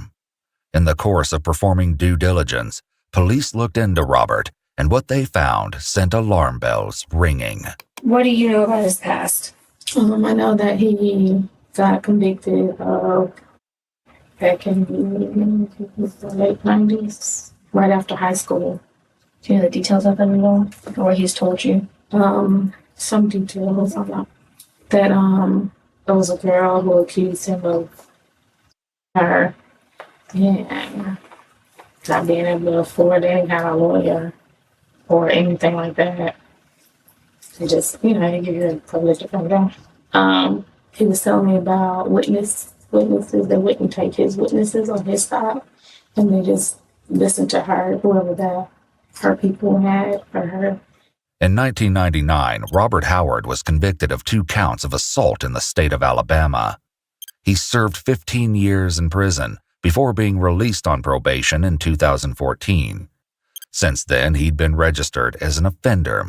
In the course of performing due diligence, police looked into Robert, and what they found sent alarm bells ringing.
What do you know about his past?
I know that he got convicted back in the late 90s, right after high school.
Do you know the details of it at all? Or what he's told you?
Some details about that. There was a girl who accused him of her and not being able to afford any kind of lawyer or anything like that. He just, he give you a privilege to come down. He was telling me about witnesses that wouldn't take his witnesses on his side, and they just listened to her, whoever her people had for her.
In 1999, Robert Howard was convicted of 2 counts of assault in the state of Alabama. He served 15 years in prison before being released on probation in 2014. Since then, he'd been registered as an offender.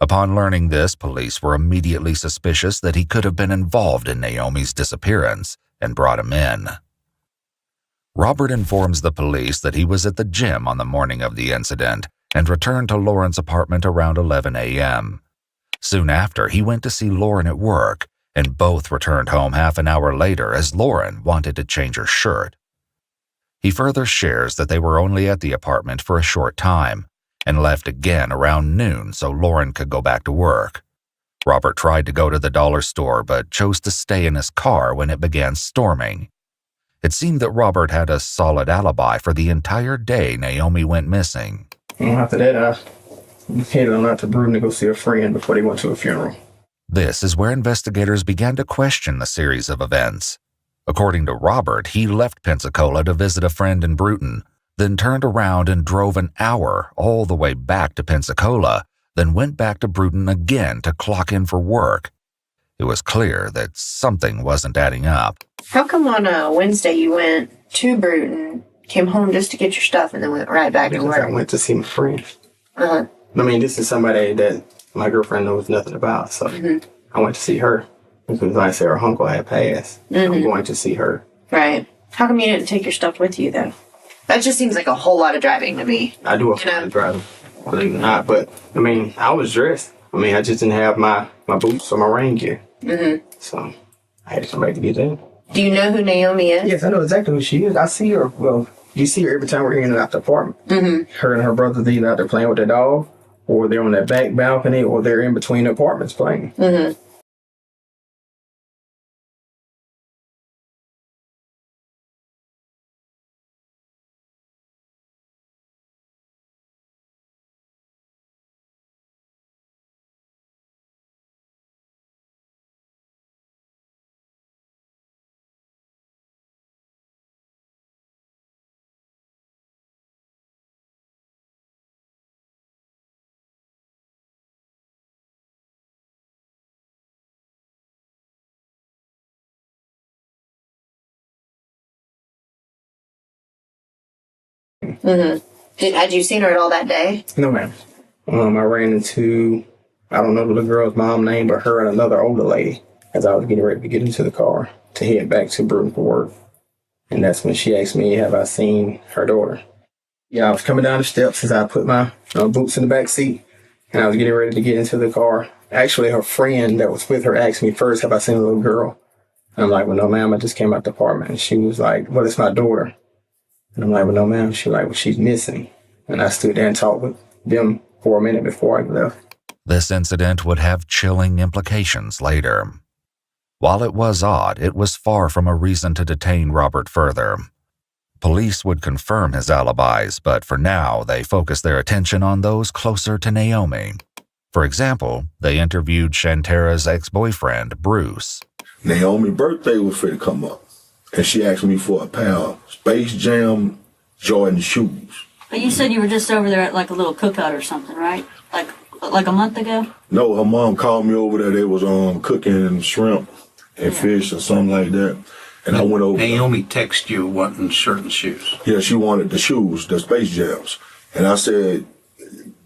Upon learning this, police were immediately suspicious that he could have been involved in Naomi's disappearance and brought him in. Robert informs the police that he was at the gym on the morning of the incident and returned to Lauren's apartment around 11 a.m. Soon after, he went to see Lauren at work, and both returned home half an hour later as Lauren wanted to change her shirt. He further shares that they were only at the apartment for a short time and left again around noon so Lauren could go back to work. Robert tried to go to the dollar store but chose to stay in his car when it began storming. It seemed that Robert had a solid alibi for the entire day Naomi went missing.
And after that, I headed on out to Bruton to go see a friend before they went to a funeral.
This is where investigators began to question the series of events. According to Robert, he left Pensacola to visit a friend in Bruton, then turned around and drove an hour all the way back to Pensacola, then went back to Bruton again to clock in for work. It was clear that something wasn't adding up.
How come on a Wednesday you went to Bruton, came home just to get your stuff, and then went right back to
Because
work?
I went to see my friend.
Uh-huh.
This is somebody that my girlfriend knows nothing about, so I went to see her. Because like I said, her uncle had passed. I'm going to see her.
Right. How come you didn't take your stuff with you, though? That just seems like a whole lot of driving to me.
I do a lot of driving, believe it or not. But, I was dressed. I just didn't have my boots or my rain gear. So, I had to come back to get that.
Do you know who Naomi is?
Yes, I know exactly who she is. I see her. Well, you see her every time we're in and out the apartment. Her and her brothers, either out there playing with their dog, or they're on that back balcony, or they're in between the apartments playing.
Had you seen her at all that day?
No, ma'am. I ran into, I don't know the little girl's mom name, but her and another older lady as I was getting ready to get into the car to head back to Bruton for work. And that's when she asked me, have I seen her daughter? Yeah, I was coming down the steps as I put my boots in the back seat, and I was getting ready to get into the car. Actually, her friend that was with her asked me first, have I seen a little girl? And I'm like, well, no, ma'am, I just came out the apartment. And she was like, well, it's my daughter. And I'm like, well, no, ma'am. She was like, well, she's missing. And I stood there and talked with them for a minute before I left.
This incident would have chilling implications later. While it was odd, it was far from a reason to detain Robert further. Police would confirm his alibis, but for now, they focused their attention on those closer to Naomi. For example, they interviewed Shantara's ex-boyfriend, Bruce.
Naomi's birthday was fit to come up, and she asked me for a pair of Space Jam Jordan shoes.
But you said you were just over there at like a little cookout or something, right? Like a month ago?
No, her mom called me over there. They was cooking shrimp and fish or something like that. And I went over.
Naomi texted you wanting certain shoes.
Yeah, she wanted the shoes, the Space Jams. And I said,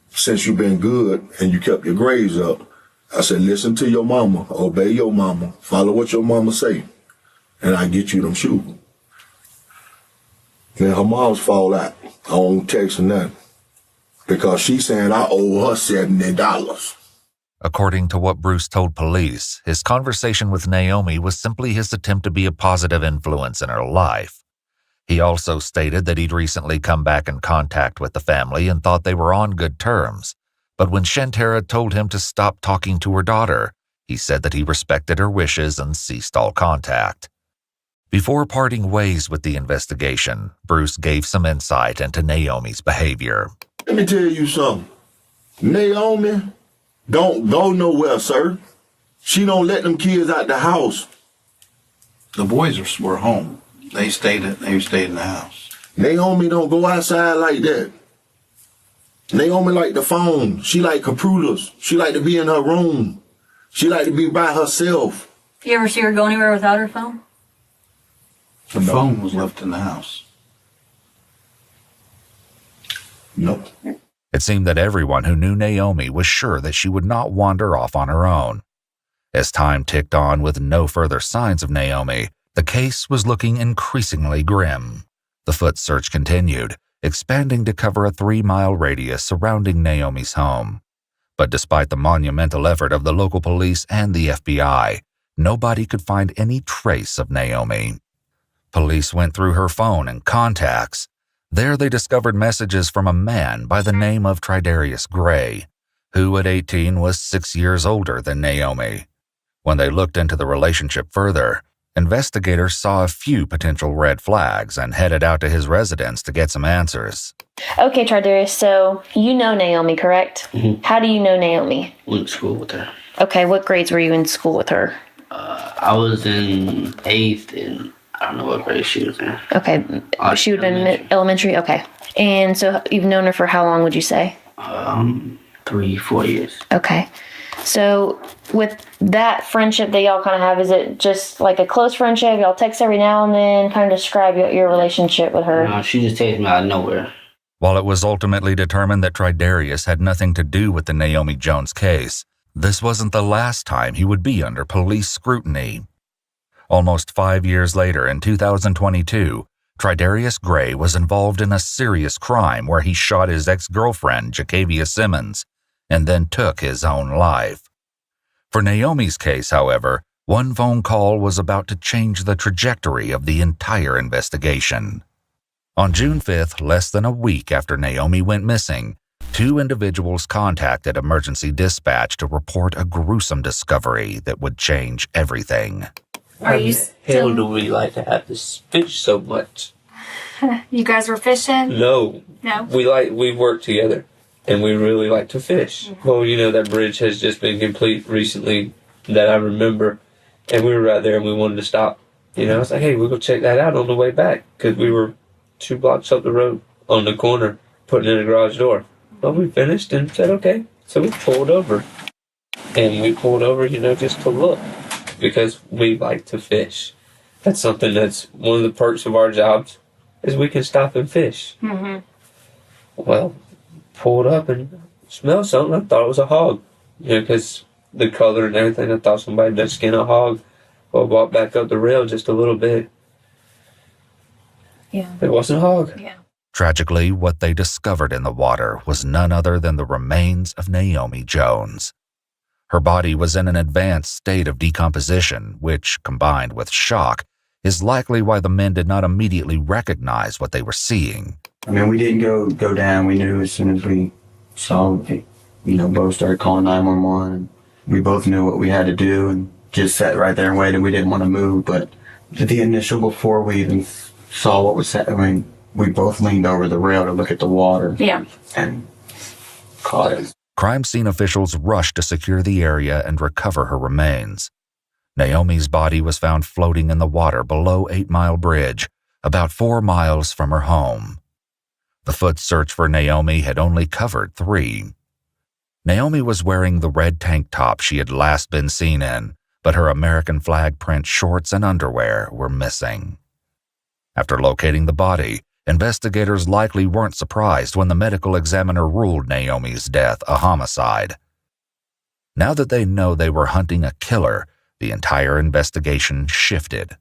since you've been good and you kept your grades up, I said, listen to your mama, obey your mama, follow what your mama say, and I get you them shoes. Then her mom's fall out. I don't text her nothing because she saying I owe her $70.
According to what Bruce told police, his conversation with Naomi was simply his attempt to be a positive influence in her life. He also stated that he'd recently come back in contact with the family and thought they were on good terms. But when Shantara told him to stop talking to her daughter, he said that he respected her wishes and ceased all contact. Before parting ways with the investigation, Bruce gave some insight into Naomi's behavior.
Let me tell you something. Naomi don't go nowhere, sir. She don't let them kids out the house.
The boys were home. They stayed in the house.
Naomi don't go outside like that. Naomi like the phone. She like computers. She like to be in her room. She like to be by herself.
You ever see her go anywhere without her phone?
The phone was left in the house.
Nope.
It seemed that everyone who knew Naomi was sure that she would not wander off on her own. As time ticked on with no further signs of Naomi, the case was looking increasingly grim. The foot search continued, expanding to cover a 3-mile radius surrounding Naomi's home. But despite the monumental effort of the local police and the FBI, nobody could find any trace of Naomi. Police went through her phone and contacts. There they discovered messages from a man by the name of Tridarius Gray, who at 18 was 6 years older than Naomi. When they looked into the relationship further, investigators saw a few potential red flags and headed out to his residence to get some answers.
Okay, Tridarius, so you know Naomi, correct?
Mm-hmm.
How do you know Naomi?
Went to school with her.
Okay, what grades were you in school with her?
I was in 8th and I don't know what grade she was in.
Okay, she would have been elementary? Okay. And so you've known her for how long, would you say?
3-4 years.
Okay. So with that friendship that y'all kind of have, is it just like a close friendship? Y'all text every now and then? Kind of describe your relationship with her.
No, she just takes me out of nowhere.
While it was ultimately determined that Tridarius had nothing to do with the Naomi Jones case, this wasn't the last time he would be under police scrutiny. Almost 5 years later, in 2022, Tridarius Gray was involved in a serious crime where he shot his ex-girlfriend, Jacavia Simmons, and then took his own life. For Naomi's case, however, one phone call was about to change the trajectory of the entire investigation. On June 5th, less than a week after Naomi went missing, 2 individuals contacted emergency dispatch to report a gruesome discovery that would change everything.
Are you
Hell do we like to have this fish so much?
You guys were fishing?
No.
No?
We work together and we really like to fish. Well, that bridge has just been complete recently that I remember, and we were right there and we wanted to stop. I was like, hey, we'll go check that out on the way back, because we were 2 blocks up the road on the corner putting in a garage door. Well, we finished and said, okay. So we pulled over. And we pulled over, just to look, because we like to fish. That's something that's one of the perks of our jobs, is we can stop and fish.
Mm-hmm.
Well, pulled up and smelled something. I thought it was a hog. You know, because the color and everything, I thought somebody had skinned a hog. Well, walked back up the rail just a little bit.
Yeah.
It wasn't a hog.
Yeah.
Tragically, what they discovered in the water was none other than the remains of Naomi Jones. Her body was in an advanced state of decomposition, which, combined with shock, is likely why the men did not immediately recognize what they were seeing.
I mean, we didn't go down. We knew as soon as we saw it, both started calling 911. We both knew what we had to do and just sat right there and waited. We didn't want to move, but the initial, before we even saw what was happening, we both leaned over the rail to look at the water.
Yeah.
And caught it.
Crime scene officials rushed to secure the area and recover her remains. Naomi's body was found floating in the water below 8 Mile Bridge, about 4 miles from her home. The foot search for Naomi had only covered 3. Naomi was wearing the red tank top she had last been seen in, but her American flag print shorts and underwear were missing. After locating the body, investigators likely weren't surprised when the medical examiner ruled Naomi's death a homicide. Now that they know they were hunting a killer, the entire investigation shifted.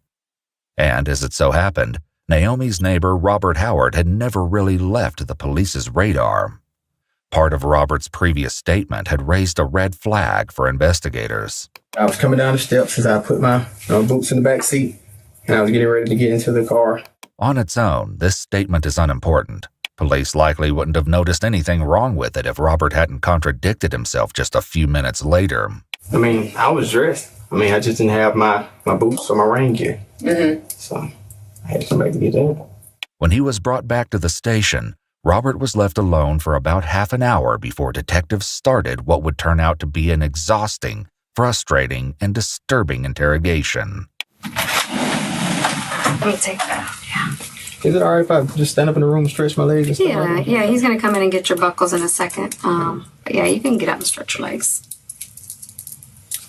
And as it so happened, Naomi's neighbor Robert Howard had never really left the police's radar. Part of Robert's previous statement had raised a red flag for investigators.
I was coming down the steps as I put my boots in the back seat, and I was getting ready to get into the car.
On its own, this statement is unimportant. Police likely wouldn't have noticed anything wrong with it if Robert hadn't contradicted himself just a few minutes later.
I mean, I was dressed. I just didn't have my boots or my rain gear.
Mm-hmm.
So I had to come back to get that.
When he was brought back to the station, Robert was left alone for about half an hour before detectives started what would turn out to be an exhausting, frustrating, and disturbing interrogation.
Let me take that. Yeah.
Is it all right if I just stand up in the room and stretch my legs and stuff like that?
Yeah, he's gonna come in and get your buckles in a second. But yeah, you can get up and stretch your legs.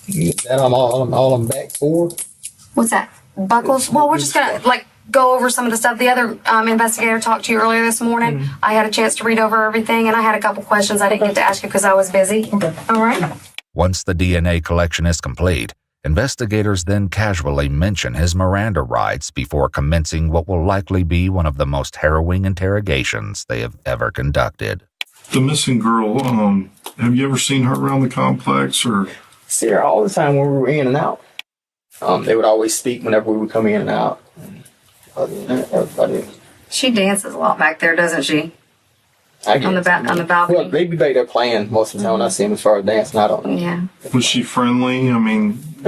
That I'm all back for?
What's that? Buckles? Well, we're just gonna go over some of the stuff. The other investigator talked to you earlier this morning. Mm-hmm. I had a chance to read over everything, and I had a couple questions I didn't get to ask you because I was busy. Okay. All right.
Once the DNA collection is complete, investigators then casually mention his Miranda rights before commencing what will likely be one of the most harrowing interrogations they have ever conducted.
The missing girl, have you ever seen her around the complex or?
See her all the time when we were in and out. They would always speak whenever we would come in and out. Other than that, everybody.
She dances a lot back there, doesn't she?
I guess.
On the balcony.
Well, they be back there playing most of the time when I see them as far as dancing. I don't know.
Yeah.
Was she friendly?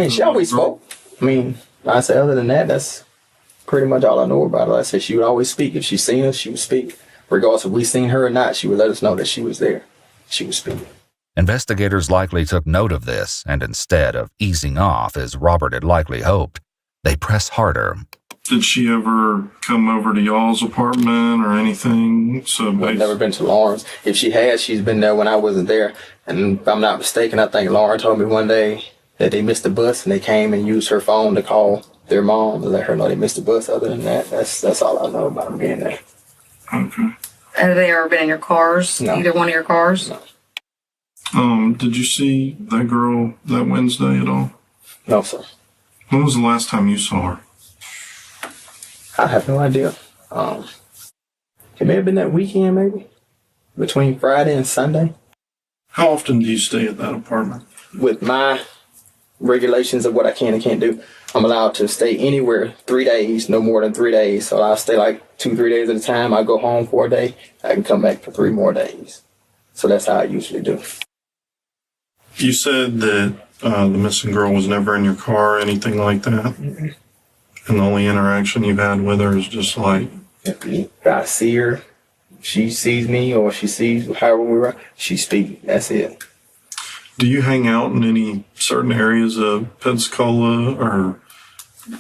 She always spoke. I say other than that, that's pretty much all I know about her. Like I said, she would always speak. If she seen us, she would speak. Regardless if we seen her or not, she would let us know that she was there. She would speak.
Investigators likely took note of this, and instead of easing off, as Robert had likely hoped, they pressed harder.
Did she ever come over to y'all's apartment or anything?
I've never been to Lauren's. If she has, she's been there when I wasn't there. And if I'm not mistaken, I think Lauren told me one day that they missed the bus and they came and used her phone to call their mom to let her know they missed the bus. Other than that, that's all I know about them being there.
Okay.
Have they ever been in your cars?
No.
Either one of your cars?
No.
Did you see that girl that Wednesday at all?
No, sir.
When was the last time you saw her?
I have no idea. It may have been that weekend, maybe. Between Friday and Sunday.
How often do you stay at that apartment?
With my regulations of what I can and can't do, I'm allowed to stay anywhere 3 days, no more than 3 days. So I'll stay 2-3 days at a time. I go home for a day. I can come back for 3 more days. So that's how I usually do.
You said that the missing girl was never in your car or anything like that?
Mm-hmm.
And the only interaction you've had with her is just
if I see her, she sees me, or she sees however we were, she speaks. That's it.
Do you hang out in any certain areas of Pensacola, or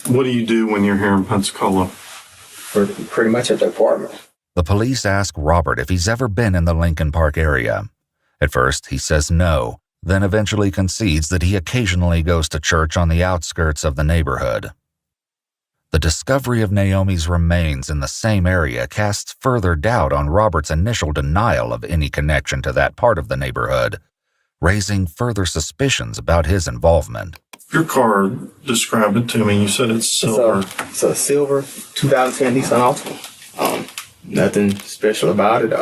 what do you do when you're here in Pensacola?
Pretty much at the apartment.
The police ask Robert if he's ever been in the Lincoln Park area. At first, he says no, then eventually concedes that he occasionally goes to church on the outskirts of the neighborhood. The discovery of Naomi's remains in the same area casts further doubt on Robert's initial denial of any connection to that part of the neighborhood, raising further suspicions about his involvement.
Your car, describe it to me. You said it's silver.
It's a silver 2010 Nissan Altima. Nothing special about it.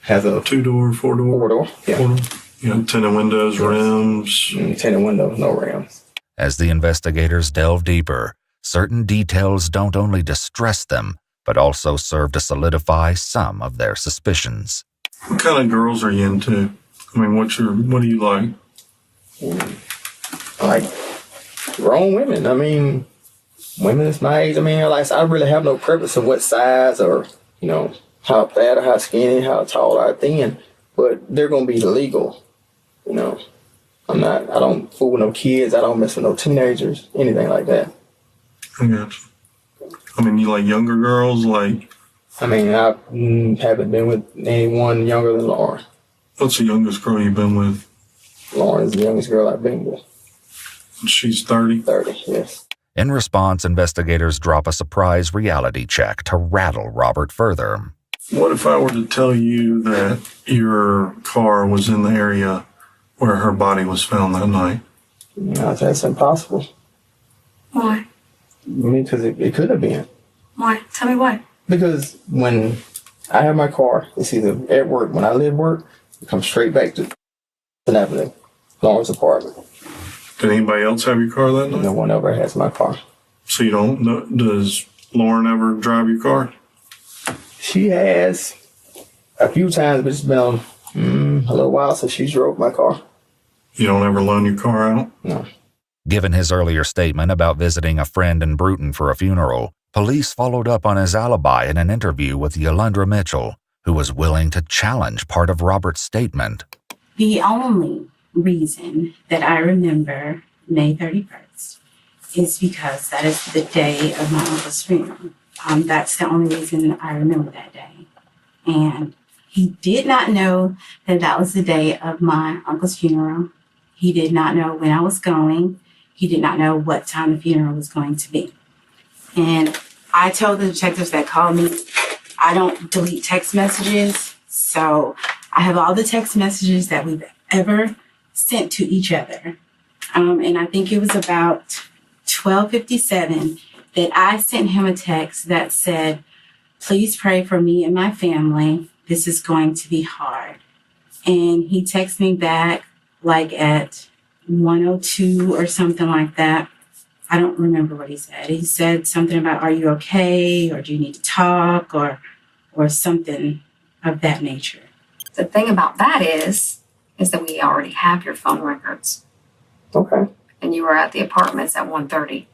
Has a
2-door, 4-door?
4-door, yeah.
4-door. You know, tinted windows, rims.
Tinted windows, no rims.
As the investigators delve deeper, certain details don't only distress them, but also serve to solidify some of their suspicions.
What kind of girls are you into? I mean, what do you like?
I like grown women. I mean, women is my age. I mean, like, I really have no preference of what size or, you know, how fat or how skinny, how tall or thin, but they're going to be legal, you know. I don't fool with no kids. I don't mess with no teenagers, anything like that.
I got you. I mean, you like younger girls? Like,
I mean, I haven't been with anyone younger than Lauren.
What's the youngest girl you've been with?
Lauren is the youngest girl I've been with.
She's 30?
30, yes.
In response, investigators drop a surprise reality check to rattle Robert further.
What if I were to tell you that your car was in the area where her body was found that night?
No, that's impossible.
Why?
I mean, because it could have been.
Why? Tell me why.
Because when I have my car, it's either at work. When I leave work, it comes straight back to Avenue, Lauren's apartment.
Did anybody else have your car that night?
No one ever has my car.
So you don't know, does Lauren ever drive your car?
She has a few times, but it's been a little while since she drove my car.
You don't ever loan your car out?
No.
Given his earlier statement about visiting a friend in Bruton for a funeral, police followed up on his alibi in an interview with Yolanda Mitchell, who was willing to challenge part of Robert's statement.
The only reason that I remember May 31st is because that is the day of my uncle's funeral. That's the only reason I remember that day. And he did not know that that was the day of my uncle's funeral. He did not know when I was going. He did not know what time the funeral was going to be. And I told the detectives that called me, I don't delete text messages. So I have all the text messages that we've ever sent to each other. And I think it was about 12:57 that I sent him a text that said, please pray for me and my family. This is going to be hard. And he texted me back like at 1:02 or something like that. I don't remember what he said. He said something about, are you okay? Or do you need to talk? Or something of that nature.
The thing about that is that we already have your phone records.
Okay.
And you were at the apartments at 1:30.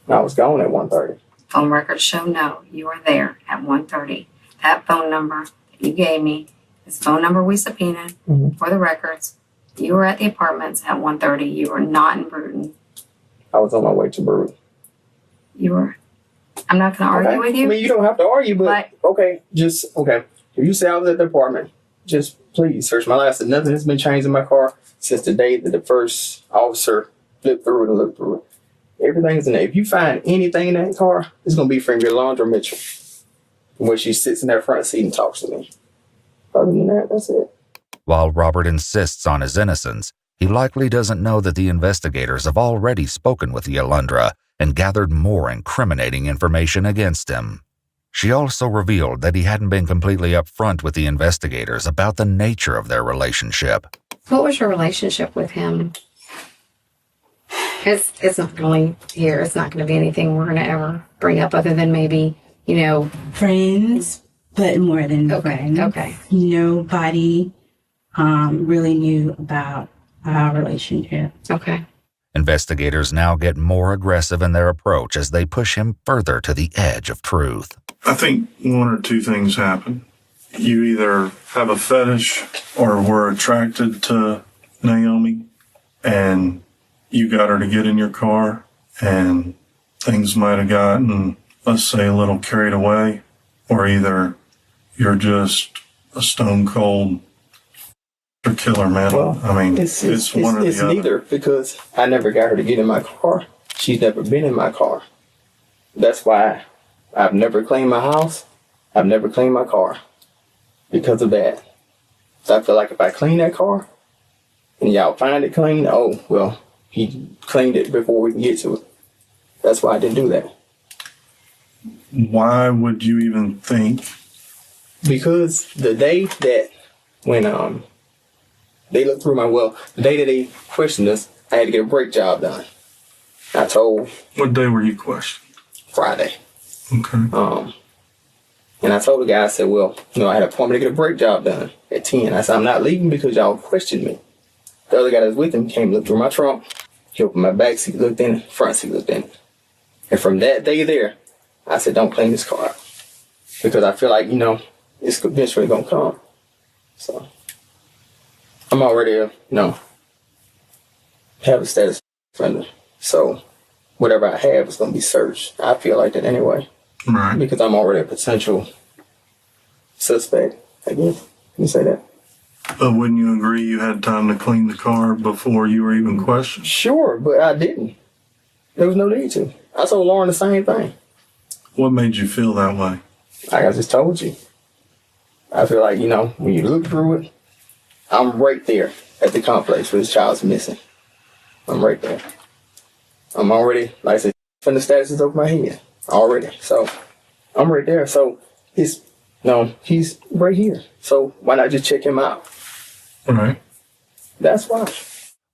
I was gone at 1:30.
Phone records show no, you were there at 1:30. That phone number that you gave me is the phone number we subpoenaed for the records. You were at the apartments at 1:30. You were not in Bruton.
I was on my way to Bruton.
You were. I'm not going to argue with you.
I mean, you don't have to argue, but okay. If you say I was at the apartment, just please search my license. Nothing has been changed in my car since the day that the first officer flipped through it and looked through it. Everything's in there. If you find anything in that car, it's going to be from Yolanda Mitchell, where she sits in that front seat and talks to me. Other than that, that's it.
While Robert insists on his innocence, he likely doesn't know that the investigators have already spoken with Yolanda and gathered more incriminating information against him. She also revealed that he hadn't been completely upfront with the investigators about the nature of their relationship.
What was your relationship with him? It's not really here. It's not going to be anything we're going to ever bring up other than maybe,
friends, but more than friends.
Okay.
Nobody really knew about our relationship.
Okay.
Investigators now get more aggressive in their approach as they push him further to the edge of truth.
I think one or two things happen. You either have a fetish or were attracted to Naomi and you got her to get in your car and things might have gotten, let's say, a little carried away, or either you're just a stone cold killer, man.
Well,
I mean, it's one or the other.
Neither, because I never got her to get in my car. She's never been in my car. That's why I've never cleaned my house. I've never cleaned my car because of that. So I feel like if I clean that car and y'all find it clean, oh, well, he cleaned it before we can get to it. That's why I didn't do that.
Why would you even think?
Because the day that when they looked through the day that they questioned us, I had to get a brake job done. I told.
What day were you questioned?
Friday.
Okay.
And I told the guy, I said, well, I had an appointment to get a brake job done at 10. I said, I'm not leaving because y'all questioned me. The other guy that was with him came, looked through my trunk. He opened my back seat, looked in it, front seat, looked in it. And from that day there, I said, don't clean this car out. Because I feel like, it's eventually going to come. So I'm already, have a status offender. So whatever I have is going to be searched. I feel like that anyway.
Right.
Because I'm already a potential suspect. Again, can you say that?
But wouldn't you agree you had time to clean the car before you were even questioned?
Sure, but I didn't. There was no need to. I told Lauren the same thing.
What made you feel that way?
Like I just told you. I feel like, when you look through it, I'm right there at the complex where this child's missing. I'm right there. I'm already, like I said, from the status is over my head. Already. So I'm right there. So he's right here. So why not just check him out?
Right.
That's why.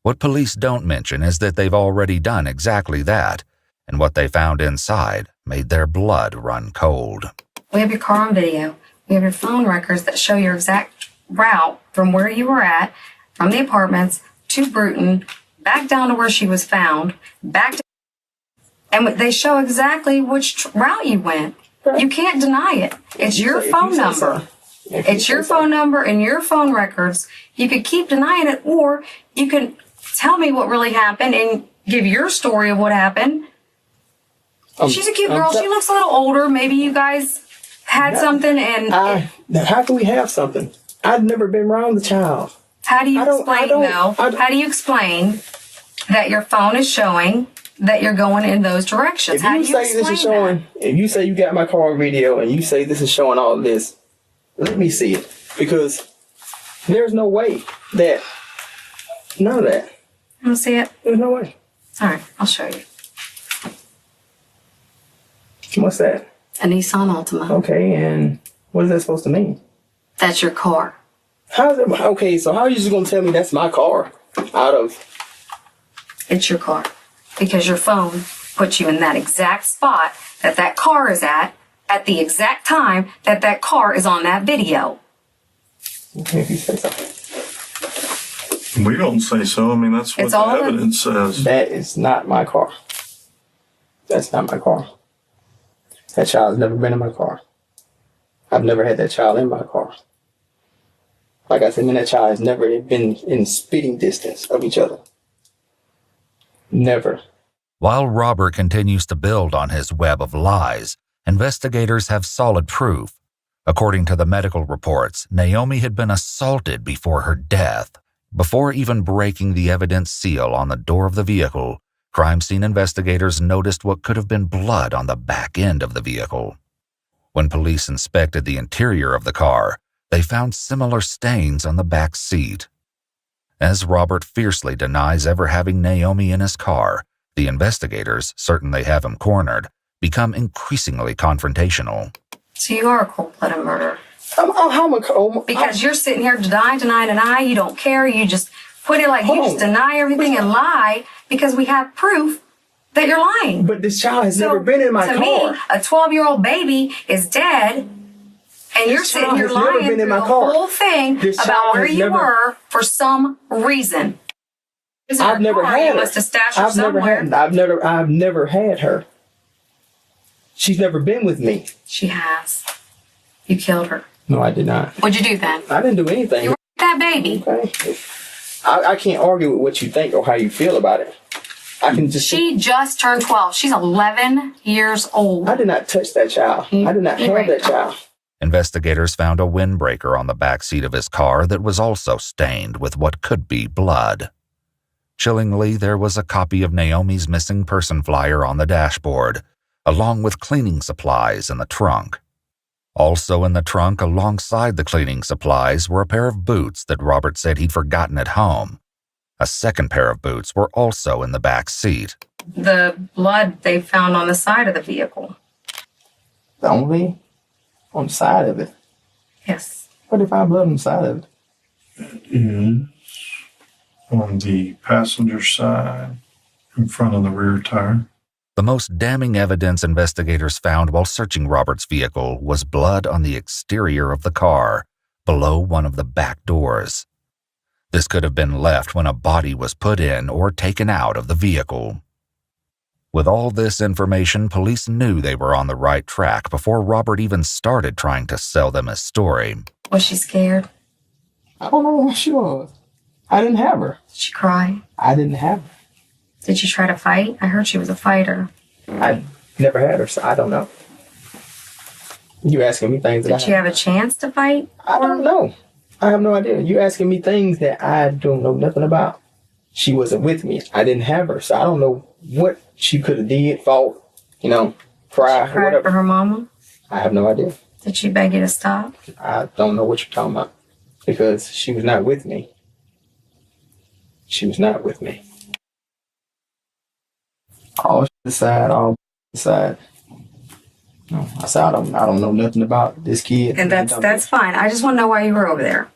What police don't mention is that they've already done exactly that, and what they found inside made their blood run cold.
We have your car on video. We have your phone records that show your exact route from where you were at, from the apartments to Bruton, back down to where she was found, back to... And they show exactly which route you went. You can't deny it. It's your phone number. It's your phone number and your phone records. You could keep denying it, or you can tell me what really happened and give your story of what happened. She's a cute girl. She looks a little older. Maybe you guys had something and...
how can we have something? I've never been around the child.
How do you explain, though? How do you explain that your phone is showing that you're going in those directions? How do you explain that?
If you say you got my car on video and you say this is showing all of this, let me see it. Because there's no way that, none of that.
You want to see it?
There's no way.
All right, I'll show you.
What's that?
A Nissan Altima.
Okay, and what is that supposed to mean?
That's your car.
How's it? Okay, so how are you just going to tell me that's my car out of...
It's your car. Because your phone puts you in that exact spot that car is at the exact time that car is on that video.
Okay, if you say so.
We don't say so. I mean, that's what the evidence says.
That is not my car. That's not my car. That child's never been in my car. I've never had that child in my car. Like I said, me and that child has never been in spitting distance of each other. Never.
While Robert continues to build on his web of lies, investigators have solid proof. According to the medical reports, Naomi had been assaulted before her death. Before even breaking the evidence seal on the door of the vehicle, crime scene investigators noticed what could have been blood on the back end of the vehicle. When police inspected the interior of the car, they found similar stains on the back seat. As Robert fiercely denies ever having Naomi in his car, the investigators, certain they have him cornered, become increasingly confrontational.
So you are a cold-blooded murderer.
Because
you're sitting here deny. You don't care. You just put it like you just deny everything and lie because we have proof that you're lying.
But this child has never been in my car.
To me, a 12-year-old baby is dead, and you're sitting here lying through the whole thing about where you were for some reason.
I've never had her.
Must have stashed her somewhere.
I've never had her. She's never been with me.
She has. You killed her.
No, I did not.
What'd you do then?
I didn't do anything.
You were that baby.
Okay. I can't argue with what you think or how you feel about it. I can just.
She just turned 12. She's 11 years old.
I did not touch that child. I did not have that child.
Investigators found a windbreaker on the back seat of his car that was also stained with what could be blood. Chillingly, there was a copy of Naomi's missing person flyer on the dashboard, along with cleaning supplies in the trunk. Also in the trunk alongside the cleaning supplies were a pair of boots that Robert said he'd forgotten at home. A second pair of boots were also in the back seat.
The blood they found on the side of the vehicle.
Only on the side of it.
Yes.
What if I have blood on the side of it?
Is on the passenger side in front of the rear tire.
The most damning evidence investigators found while searching Robert's vehicle was blood on the exterior of the car, below one of the back doors. This could have been left when a body was put in or taken out of the vehicle. With all this information, police knew they were on the right track before Robert even started trying to sell them his story.
Was she scared?
I don't know what she was. I didn't have her.
Did she cry?
I didn't have her.
Did she try to fight? I heard she was a fighter.
I never had her, so I don't know. You asking me things that
Did she have a chance to fight?
I don't know. I have no idea. You asking me things that I don't know nothing about. She wasn't with me. I didn't have her, so I don't know what she could have did, fought, cry,
She cried
whatever.
for her mama?
I have no idea.
Did she beg you to stop?
I don't know what you're talking about because she was not with me. She was not with me. All aside, all aside. No, I said I don't know nothing about this kid.
And that's fine. I just want to know why you were over there.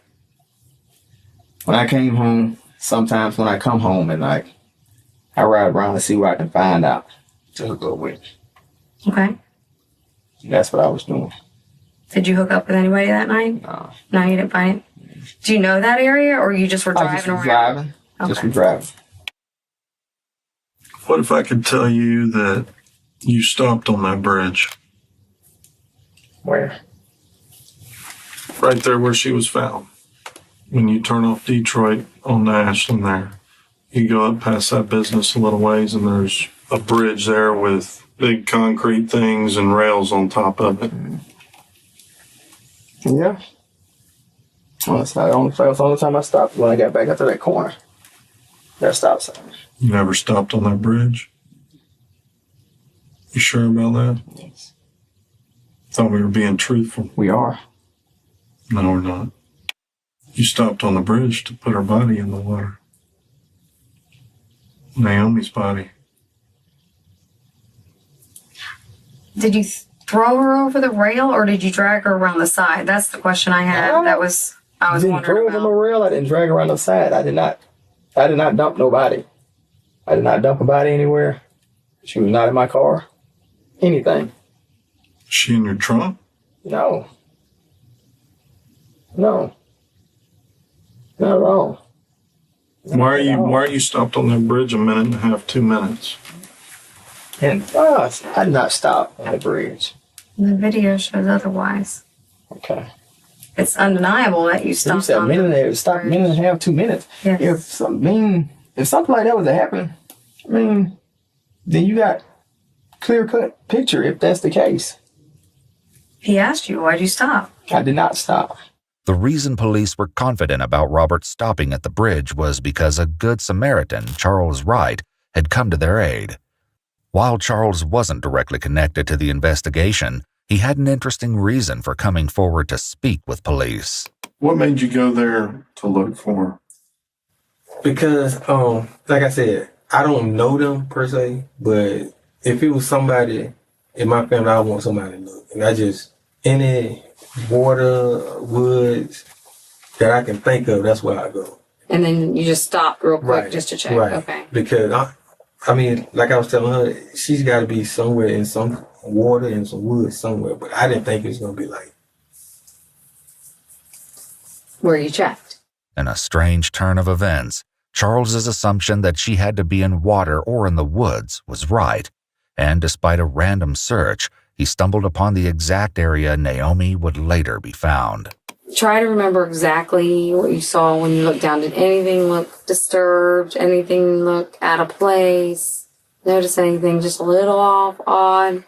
When I came home, sometimes when I come home at night, I ride around to see what I can find out to hook up with.
Okay.
That's what I was doing.
Did you hook up with anybody that night?
No.
No, you didn't find it? Do you know that area or you just were driving
I just was
around?
driving.
Okay.
Just was driving.
What if I could tell you that you stopped on that bridge?
Where?
Right there where she was found. When you turn off Detroit on Ashland there, you go up past that business a little ways and there's a bridge there with big concrete things and rails on top of it.
Yeah. Well, that's the only time I stopped when I got back up to that corner. That stop sign.
You never stopped on that bridge? You sure about that?
Yes.
Thought we were being truthful.
We are.
No, we're not. You stopped on the bridge to put her body in the water. Naomi's body.
Did you throw her over the rail or did you drag her around the side? That's the question I had. I was
didn't throw
wondering
her on
about.
the rail. I didn't drag her around the side. I did not dump nobody. I did not dump a body anywhere. She was not in my car. Anything.
Is she in your trunk?
No. No. Not at all.
Why are you stopped on that bridge a minute and a half, 2 minutes?
And I did not stop on the bridge.
The video shows otherwise.
Okay.
It's undeniable that you stopped
You said
on
minute and a half, 2 minutes.
Yes.
If something like that was to happen, then you got clear-cut picture if that's the case.
He asked you, why'd you stop?
I did not stop.
The reason police were confident about Robert stopping at the bridge was because a good Samaritan, Charles Wright, had come to their aid. While Charles wasn't directly connected to the investigation, he had an interesting reason for coming forward to speak with police.
What made you go there to look for her?
Because, like I said, I don't know them per se, but if it was somebody in my family, I want somebody to look. And I just, any water, woods that I can think of, that's where I go.
And then you just stopped real quick
Right.
just to check.
Right.
Okay.
Because, I mean, like I was telling her, she's got to be somewhere in some water and some woods somewhere. But I didn't think it was going to be like.
Where you checked.
In a strange turn of events, Charles's assumption that she had to be in water or in the woods was right, and despite a random search, he stumbled upon the exact area Naomi would later be found.
Try to remember exactly what you saw when you looked down. Did anything look disturbed? Anything look out of place? Notice anything just a little off, odd?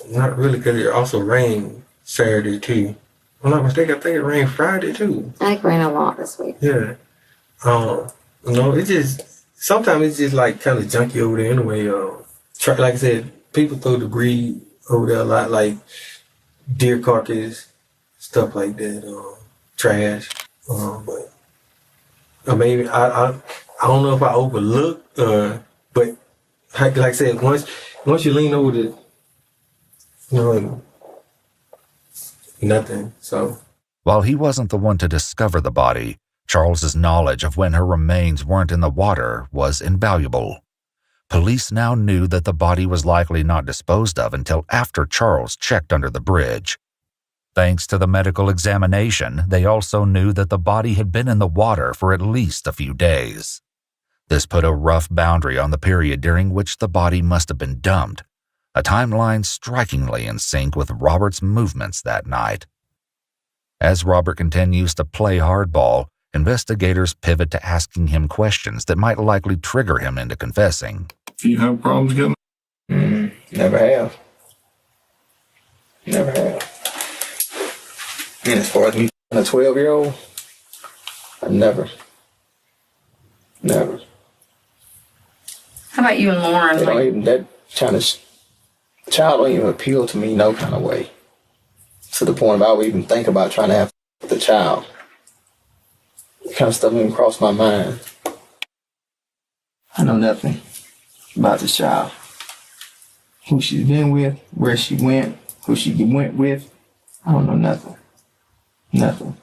Not really, because it also rained Saturday too. If I'm not mistaken, I think it rained Friday too.
I think it rained a lot this week.
Yeah. It just, sometimes it's just like kind of junky over there anyway. Like I said, people throw debris over there a lot, like deer carcass, stuff like that, trash. But I mean, I don't know if I overlooked, but like I said, once you lean over the, nothing. So
While he wasn't the one to discover the body, Charles's knowledge of when her remains weren't in the water was invaluable. Police now knew that the body was likely not disposed of until after Charles checked under the bridge. Thanks to the medical examination, they also knew that the body had been in the water for at least a few days. This put a rough boundary on the period during which the body must have been dumped, a timeline strikingly in sync with Robert's movements that night. As Robert continues to play hardball, investigators pivot to asking him questions that might likely trigger him into confessing.
Do you have problems getting?
Never have. Never have. And as far as me, a 12-year-old, I never.
How about you and Lauren?
They don't even, that kind of child don't even appeal to me no kind of way. To the point of I would even think about trying to have the child. That kind of stuff didn't cross my mind. I know nothing about this child. Who she's been with, where she went, who she went with. I don't know nothing. Nothing.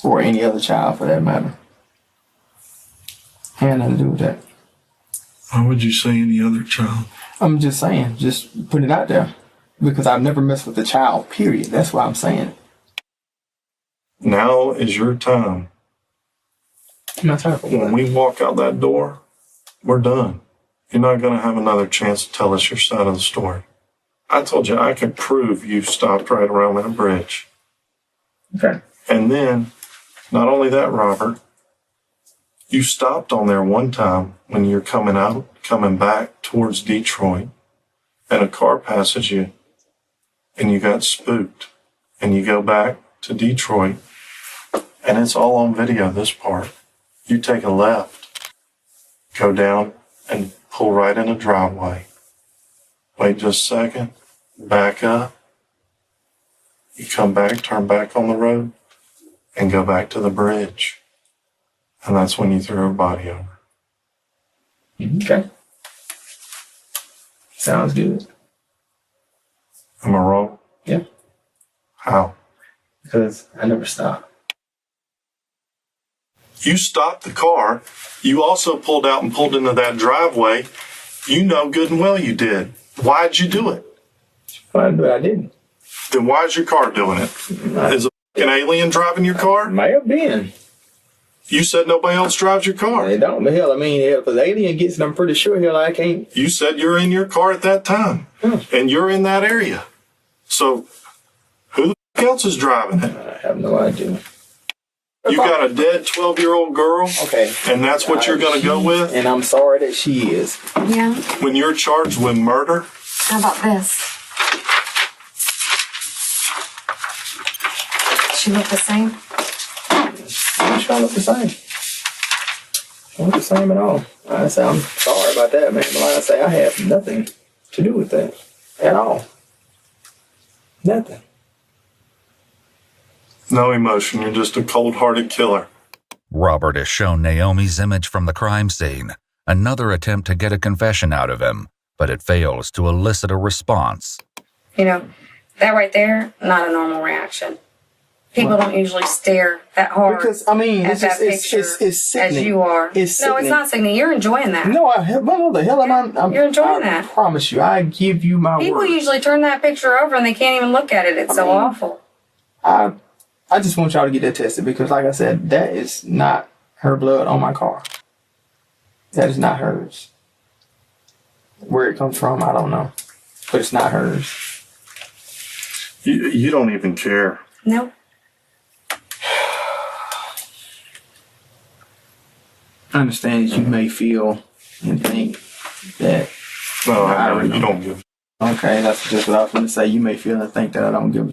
Or any other child for that matter. Had nothing to do with that.
Why would you say any other child?
I'm just saying, just put it out there. Because I've never messed with a child, period. That's why I'm saying.
Now is your time.
My time for what?
When we walk out that door, we're done. You're not going to have another chance to tell us your side of the story. I told you I could prove you stopped right around that bridge.
Okay.
And then, not only that, Robert, you stopped on there one time when you're coming back towards Detroit, and a car passes you, and you got spooked, and you go back to Detroit, and it's all on video, this part. You take a left, go down, and pull right in a driveway. Wait just a second, back up. You come back, turn back on the road, and go back to the bridge. And that's when you threw her body over.
Okay. Sounds good.
Am I wrong?
Yeah.
How?
Because I never stopped.
You stopped the car. You also pulled out and pulled into that driveway. You know good and well you did. Why'd you do it?
But I didn't.
Then why is your car doing it? Is a fucking alien driving your car?
May have been.
You said nobody else drives your car.
They don't, but hell, I mean, if an alien gets it, I'm pretty sure hell I can't.
You said you're in your car at that time. And you're in that area. So, who the fuck else is driving it?
I have no idea.
You got a dead 12-year-old girl?
Okay.
And that's what you're going to go with?
And I'm sorry that she is.
Yeah.
When you're charged with murder?
How about this? She look the same?
She don't look the same. She don't look the same at all. I say I'm sorry about that, man. But like I say, I have nothing to do with that at all. Nothing.
No emotion. You're just a cold-hearted killer.
Robert has shown Naomi's image from the crime scene, another attempt to get a confession out of him, but it fails to elicit a response.
You know, that right there, not a normal reaction. People don't usually stare that hard
Because, I mean,
at
it's
that
just,
picture
it's
as
sickening.
you are.
It's
No, it's
sickening.
not sickening. You're enjoying that.
No, what the hell am I?
You're enjoying
I
that.
promise you, I give you my
People
word.
usually turn that picture over and they can't even look at it. It's so awful.
I just want y'all to get that tested because, like I said, that is not her blood on my car. That is not hers. Where it comes from, I don't know. But it's not hers.
You don't even care.
No.
I understand that you may feel and think that.
No, I know you don't give.
Okay, that's just what I was going to say. You may feel and think that I don't give a.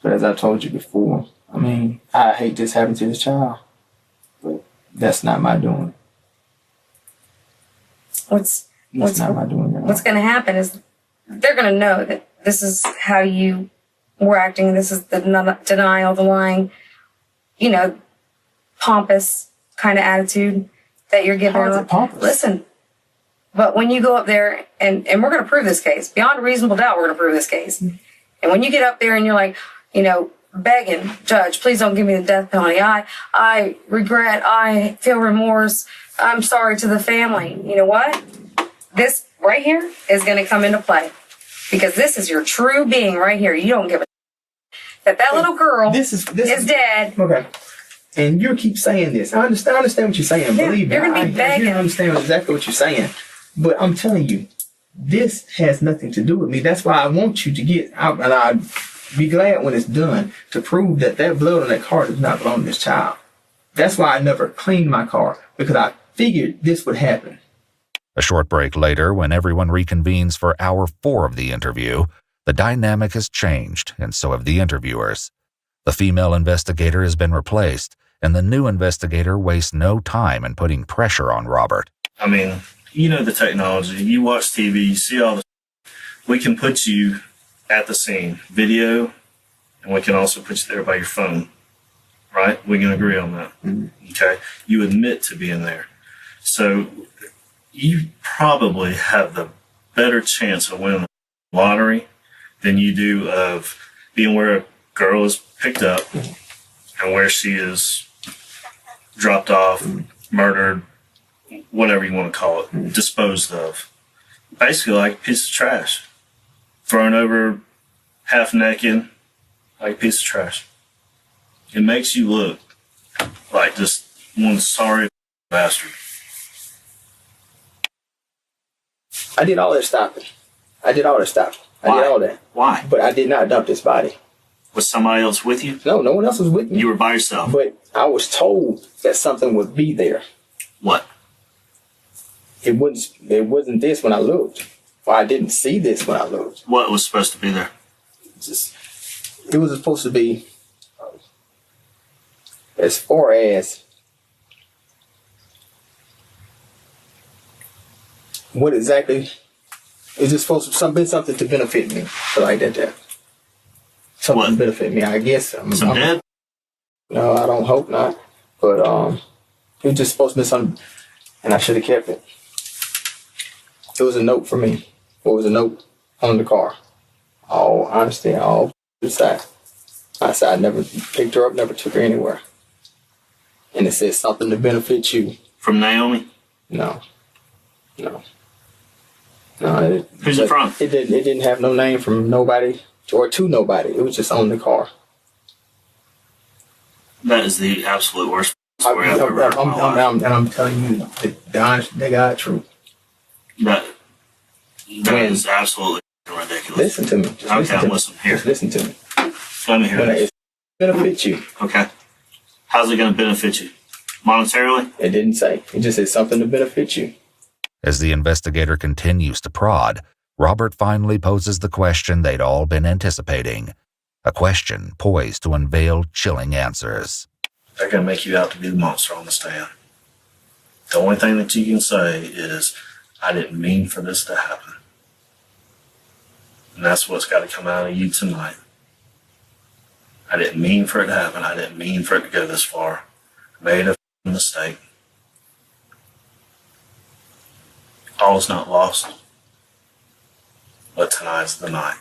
But as I told you before, I mean, I hate this happening to this child. But that's not my doing.
What's
what's
not my doing at all.
what's going to happen is they're going to know that this is how you were acting. This is the denial, the lying, you know, pompous kind of attitude that you're giving.
How is it pompous?
Listen, but when you go up there and we're going to prove this case beyond a reasonable doubt, we're going to prove this case. And when you get up there and you're like, you know, begging, Judge, please don't give me the death penalty. I regret. I feel remorse. I'm sorry to the family. You know what? This right here is going to come into play because this is your true being right here. You don't give a that little girl is dead.
Okay. And you keep saying this. I understand what you're saying.
Yeah,
Believe me.
you're gonna be begging.
I understand exactly what you're saying. But I'm telling you, this has nothing to do with me. That's why I want you to get out, and I'd be glad when it's done to prove that blood on that car does not belong to this child. That's why I never cleaned my car, because I figured this would happen.
A short break later, when everyone reconvenes for hour 4 of the interview, the dynamic has changed, and so have the interviewers. The female investigator has been replaced, and the new investigator wastes no time in putting pressure on Robert.
I mean, you know the technology. You watch TV, you see all the... We can put you at the scene, video, and we can also put you there by your phone, right? We can agree on that, okay? You admit to being there. So you probably have the better chance of winning the lottery than you do of being where a girl is picked up and where she is dropped off, murdered, whatever you want to call it, disposed of. Basically like a piece of trash. Thrown over half naked, like a piece of trash. It makes you look like just one sorry bastard.
I did all that stopping. I did all that.
Why?
But I did not dump this body.
Was somebody else with you?
No, no one else was with me.
You were by yourself?
But I was told that something would be there.
What?
It wasn't this when I looked. Well, I didn't see this when I looked.
What was supposed to be there?
It was supposed to be, as far as what exactly is it supposed to be something to benefit me, like that. Something to benefit me, I guess.
Some dead?
No, I don't hope not. But it was just supposed to be something, and I should have kept it. It was a note for me. It was a note on the car. All honesty, all aside. I said I never picked her up, never took her anywhere. And it says something to benefit you.
From Naomi?
No.
Who's it from?
It didn't have no name from nobody or to nobody. It was just on the car.
That is the absolute worst story I've ever heard in my life.
And I'm telling you the honest, the God truth.
That is absolutely ridiculous.
Listen to me.
Okay, I'm listening. Here.
Just listen to me.
Let me hear this.
It's benefit you.
Okay. How's it going to benefit you? Monetarily?
It didn't say. It just said something to benefit you.
As the investigator continues to prod, Robert finally poses the question they'd all been anticipating. A question poised to unveil chilling answers.
They're going to make you out to be the monster on the stand. The only thing that you can say is, I didn't mean for this to happen. And that's what's got to come out of you tonight. I didn't mean for it to happen. I didn't mean for it to go this far. I made a mistake. All is not lost. But tonight's the night.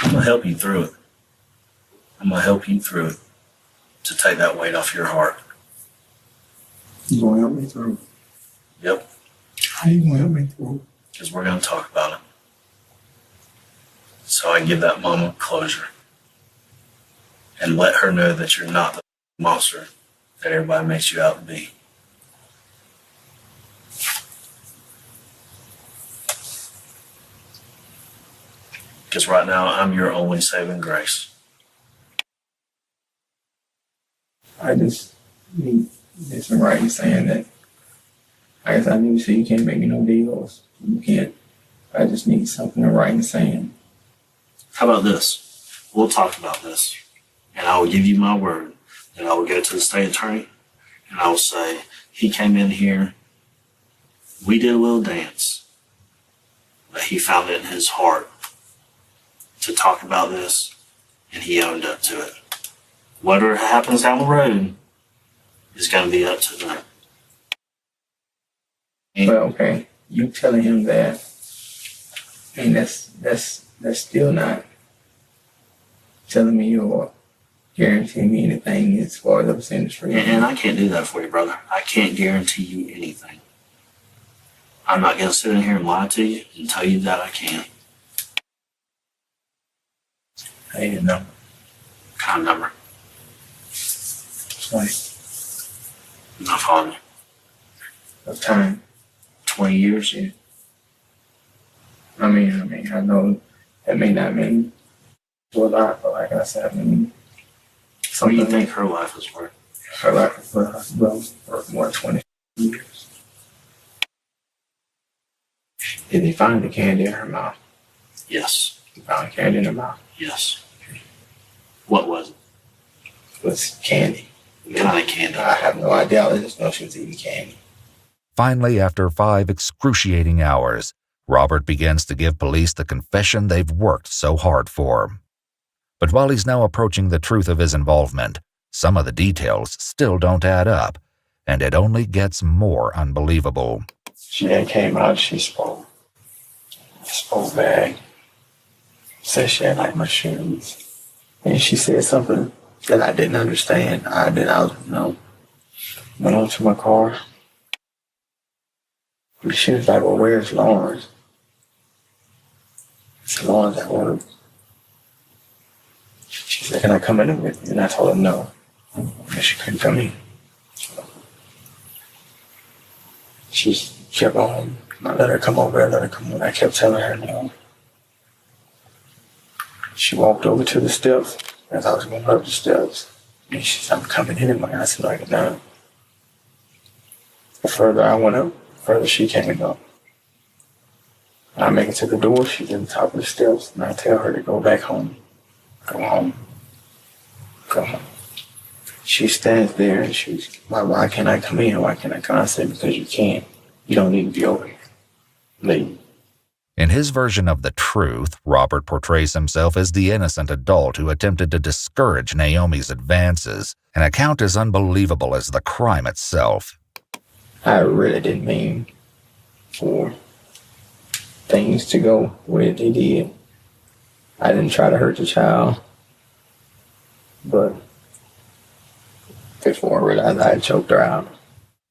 I'm going to help you through it. I'm going to help you through it to take that weight off your heart.
You gonna help me through?
Yep.
How you gonna help me through?
Because we're going to talk about it. So I can give that mama closure. And let her know that you're not the monster that everybody makes you out to be. Because right now, I'm your only saving grace.
I just need some writing saying that, I guess I need to say you can't make me no deals. You can't. I just need something in writing saying.
How about this? We'll talk about this. And I will give you my word that I will go to the state attorney
And I will say, he came in here, we did a little dance, but he found it in his heart to talk about this, and he owned up to it. Whatever happens down the road is going to be up to them.
Well, okay, you telling him that, I mean, that's still not telling me or guaranteeing me anything as far as this industry.
And I can't do that for you, brother. I can't guarantee you anything. I'm not going to sit in here and lie to you and tell you that I can't.
I need a number.
Kind of number.
20.
Enough on you.
Of time.
20 years.
Yeah. I mean, I know that may not mean a lot, but like I said, I mean,
What do you think her life is worth?
Her life is worth more than 20 years. Did they find the candy in her mouth?
Yes.
They found candy in her mouth.
Yes. What was it?
It was candy.
What kind of candy?
I have no idea. I just know she was eating candy.
Finally, after 5 excruciating hours, Robert begins to give police the confession they've worked so hard for. But while he's now approaching the truth of his involvement, some of the details still don't add up, and it only gets more unbelievable.
She then came out, she spoke back. Said she had like my shoes. And she said something that I didn't understand. Went on to my car. She was like, well, where's Lawrence? I said, Lawrence at work. She said, can I come in with you? And I told her no. And she couldn't come in. She kept on. I let her come over, I kept telling her no. She walked over to the steps as I was going up the steps. And she said, I'm coming in. I said, like, no. The further I went up, the further she came up. I make it to the door, she's at the top of the steps, and I tell her to go back home. Go home. Go home. She stands there and she's, why can't I come in? Why can't I come? I said, because you can't. You don't need to be over here. Leave.
In his version of the truth, Robert portrays himself as the innocent adult who attempted to discourage Naomi's advances, an account as unbelievable as the crime itself.
I really didn't mean for things to go the way they did. I didn't try to hurt the child, but before I realized I had choked her out.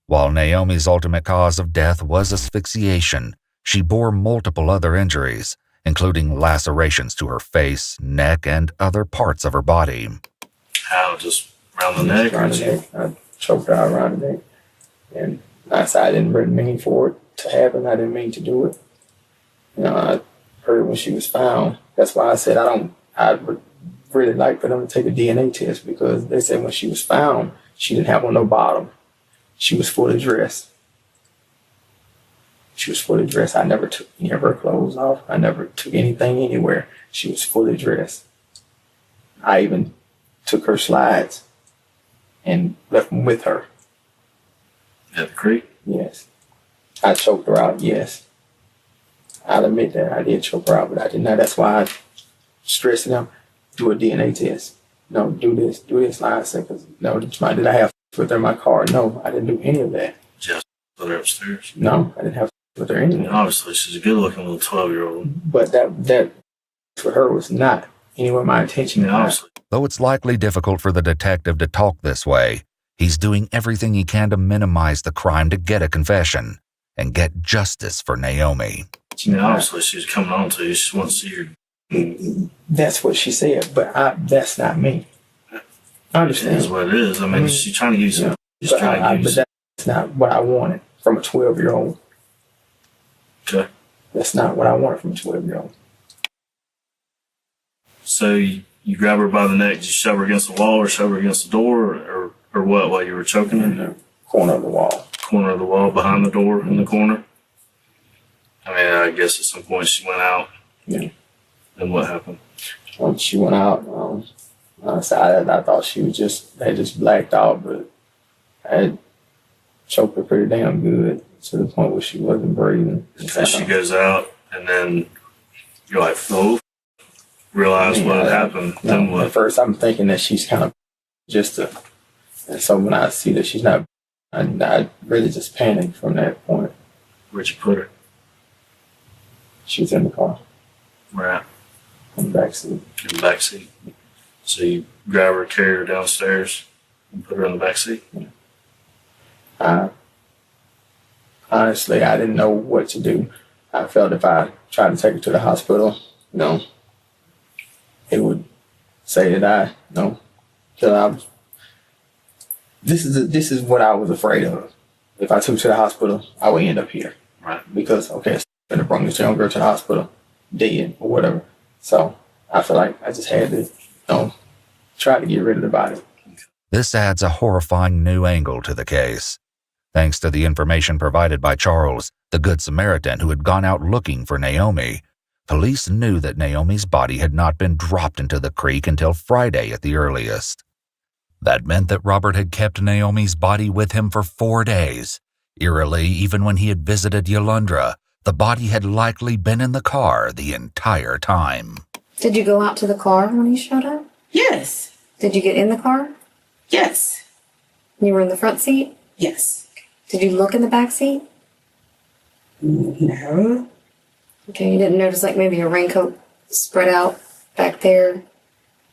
While Naomi's ultimate cause of death was asphyxiation, she bore multiple other injuries, including lacerations to her face, neck, and other parts of her body.
How? Just around the neck?
Around the neck. I choked her out around the neck. And I said I didn't really mean for it to happen. I didn't mean to do it. You know, I heard when she was found. That's why I said I would really like for them to take a DNA test, because they said when she was found, she didn't have on no bottom. She was fully dressed. She was fully dressed. I never took any of her clothes off. I never took anything anywhere. She was fully dressed. I even took her slides and left them with her.
At the creek?
Yes. I choked her out, yes. I'll admit that I did choke her out, but I did not. That's why I stressed them, do a DNA test. No, do this. Like I said, because no, did I have with her in my car? No, I didn't do any of that.
Just put her upstairs?
No, I didn't have with her anywhere.
Obviously, she's a good-looking little 12-year-old.
But that for her was not anywhere my intention.
Obviously.
Though it's likely difficult for the detective to talk this way, he's doing everything he can to minimize the crime to get a confession and get justice for Naomi.
Obviously, she's coming on to you. She wants to see her.
That's what she said, but that's not me. I understand.
It is what it is. I mean, she's trying to use it.
But that's not what I wanted from a 12-year-old.
Okay.
That's not what I wanted from a 12-year-old.
So you grab her by the neck, did you shove her against the wall or shove her against the door or what while you were choking her?
In the corner of the wall.
Corner of the wall behind the door in the corner? I mean, I guess at some point she went out.
Yeah.
Then what happened?
When she went out, I thought they just blacked out, but choked her pretty damn good to the point where she wasn't breathing.
And she goes out, and then you're like, oh, realize what had happened. Then what?
At first, I'm thinking that she's kind of and so when I see that she's not, I really just panicked from that point.
Where'd you put her?
She was in the car.
Where at?
In the back seat.
In the back seat. So you grab her, carry her downstairs, and put her in the back seat?
Honestly, I didn't know what to do. I felt if I tried to take her to the hospital, it would say that this is what I was afraid of. If I took her to the hospital, I would end up here.
Right.
Because, okay, I'm going to bring this young girl to the hospital, dead or whatever. So I feel like I just had to, try to get rid of the body.
This adds a horrifying new angle to the case. Thanks to the information provided by Charles, the Good Samaritan who had gone out looking for Naomi, police knew that Naomi's body had not been dropped into the creek until Friday at the earliest. That meant that Robert had kept Naomi's body with him for 4 days. Eerily, even when he had visited Yolundra, the body had likely been in the car the entire time.
Did you go out to the car when he showed up?
Yes.
Did you get in the car?
Yes.
You were in the front seat?
Yes.
Did you look in the back seat?
No.
Okay, you didn't notice like maybe a raincoat spread out back there?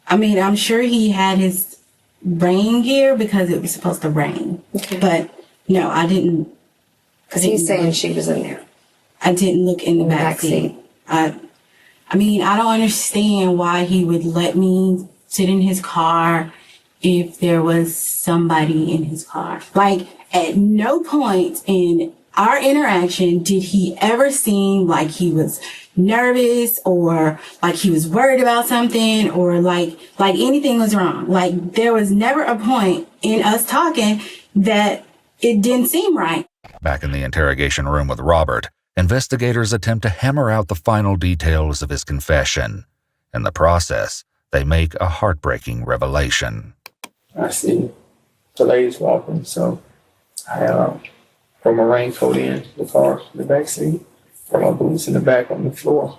I mean, I'm sure he had his rain gear because it was supposed to rain.
Okay.
But no, I didn't.
Because he's saying she was in there.
I didn't look in the back seat. I mean, I don't understand why he would let me sit in his car if there was somebody in his car. Like, at no point in our interaction did he ever seem like he was nervous or like he was worried about something or like anything was wrong. Like, there was never a point in us talking that it didn't seem right.
Back in the interrogation room with Robert, investigators attempt to hammer out the final details of his confession. In the process, they make a heartbreaking revelation.
I see the ladies walking, so I put my raincoat in the car, in the back seat, put my boots in the back on the floor.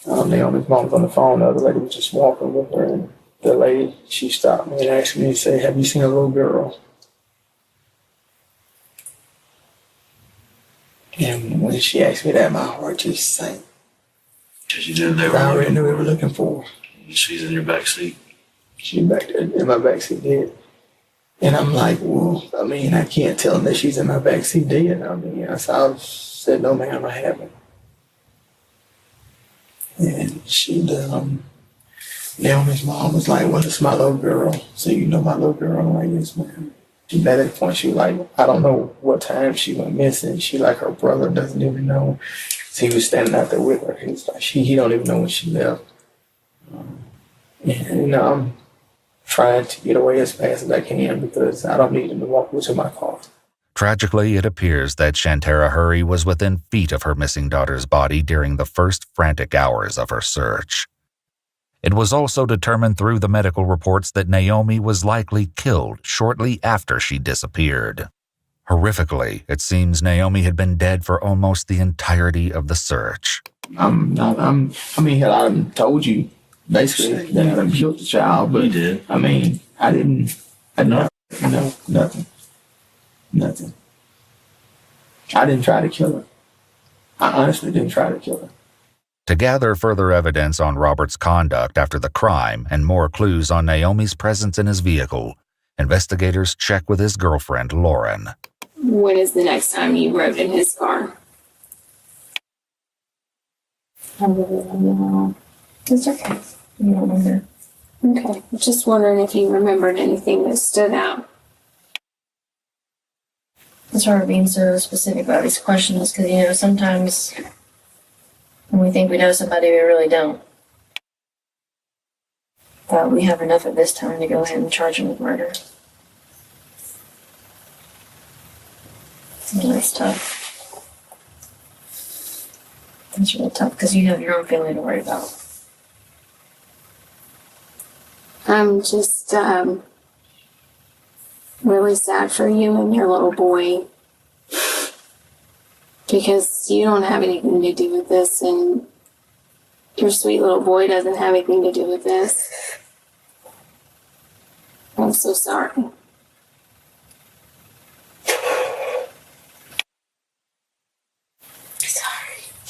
Naomi's mom was on the phone, the other lady was just walking with her, and the lady, she stopped me and asked me, said, "Have you seen a little girl?" And when she asked me that, my heart just sank.
Because you knew they were
I already knew they were looking for her.
She's in your back seat.
She's back there in my backseat dead. And I'm like, well, I mean, I can't tell them that she's in my backseat dead. I mean, I said, no, ma'am, I haven't. And Naomi's mom was like, well, it's my little girl. So you know my little girl? I'm like, yes, ma'am. At that point, she was like, I don't know what time she went missing. She like, her brother doesn't even know. So he was standing out there with her. He was like, he don't even know when she left. And I'm trying to get away as fast as I can because I don't need him to walk into my car.
Tragically, it appears that Shantara Hurry was within feet of her missing daughter's body during the first frantic hours of her search. It was also determined through the medical reports that Naomi was likely killed shortly after she disappeared. Horrifically, it seems Naomi had been dead for almost the entirety of the search.
I told you basically that I killed the child, but
you did.
I mean, I didn't. No, nothing. I didn't try to kill her. I honestly didn't try to kill her.
To gather further evidence on Robert's conduct after the crime and more clues on Naomi's presence in his vehicle, investigators check with his girlfriend, Lauren.
When is the next time you rode in his car?
It's okay. You don't remember.
Okay. Just wondering if you remembered anything that stood out.
That's why we're being so specific about these questions, because, sometimes when we think we know somebody, we really don't. But we have enough at this time to go ahead and charge him with murder. And that's tough. That's really tough, because you have your own family to worry about.
I'm just, really sad for you and your little boy. Because you don't have anything to do with this, and your sweet little boy doesn't have anything to do with this. I'm so sorry.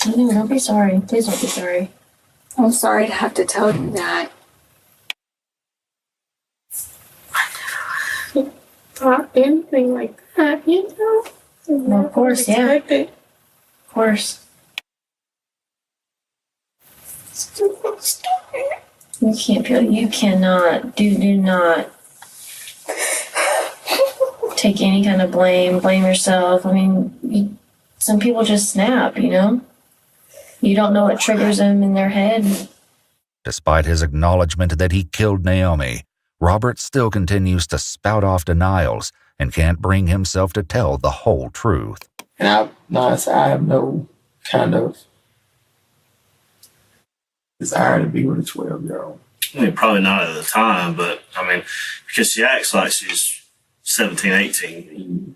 No, don't be sorry. Please don't be sorry.
I'm sorry to have to tell you that.
Not anything like that, you know?
Well, of course, yeah.
Of course.
You cannot, do not take any kind of blame yourself. I mean, some people just snap, you know? You don't know what triggers them in their head.
Despite his acknowledgement that he killed Naomi, Robert still continues to spout off denials and can't bring himself to tell the whole truth.
And I have no kind of desire to be with a 12-year-old.
I mean, probably not at the time, but I mean, because she acts like she's 17, 18.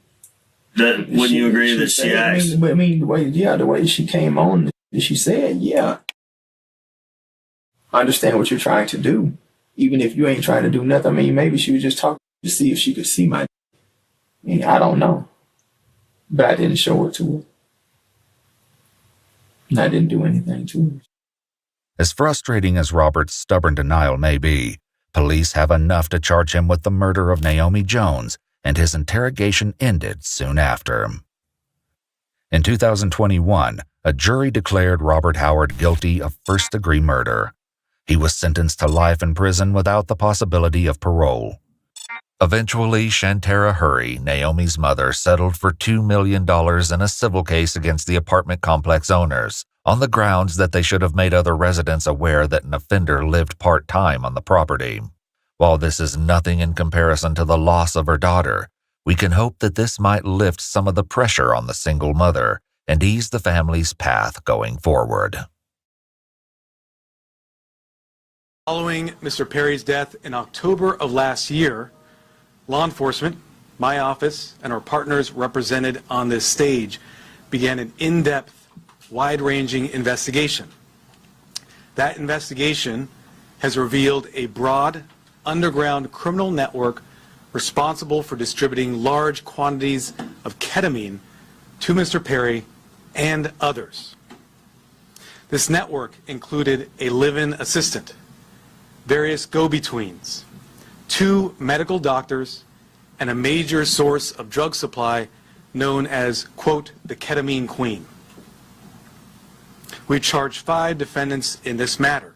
Wouldn't you agree that she acts?
I mean, the way she came on, she said, yeah. I understand what you're trying to do. Even if you ain't trying to do nothing, I mean, maybe she was just talking to see if she could see my. I mean, I don't know. But I didn't show it to her. And I didn't do anything to her.
As frustrating as Robert's stubborn denial may be, police have enough to charge him with the murder of Naomi Jones, and his interrogation ended soon after. In 2021, a jury declared Robert Howard guilty of first-degree murder. He was sentenced to life in prison without the possibility of parole. Eventually, Shantara Hurry, Naomi's mother, settled for $2 million in a civil case against the apartment complex owners, on the grounds that they should have made other residents aware that an offender lived part-time on the property. While this is nothing in comparison to the loss of her daughter, we can hope that this might lift some of the pressure on the single mother and ease the family's path going forward.
Following Mr. Perry's death in October of last year, law enforcement, my office, and our partners represented on this stage began an in-depth, wide-ranging investigation. That investigation has revealed a broad, underground criminal network responsible for distributing large quantities of ketamine to Mr. Perry and others. This network included a live-in assistant, various go-betweens, 2 medical doctors, and a major source of drug supply known as, quote, the ketamine queen. We charged 5 defendants in this matter.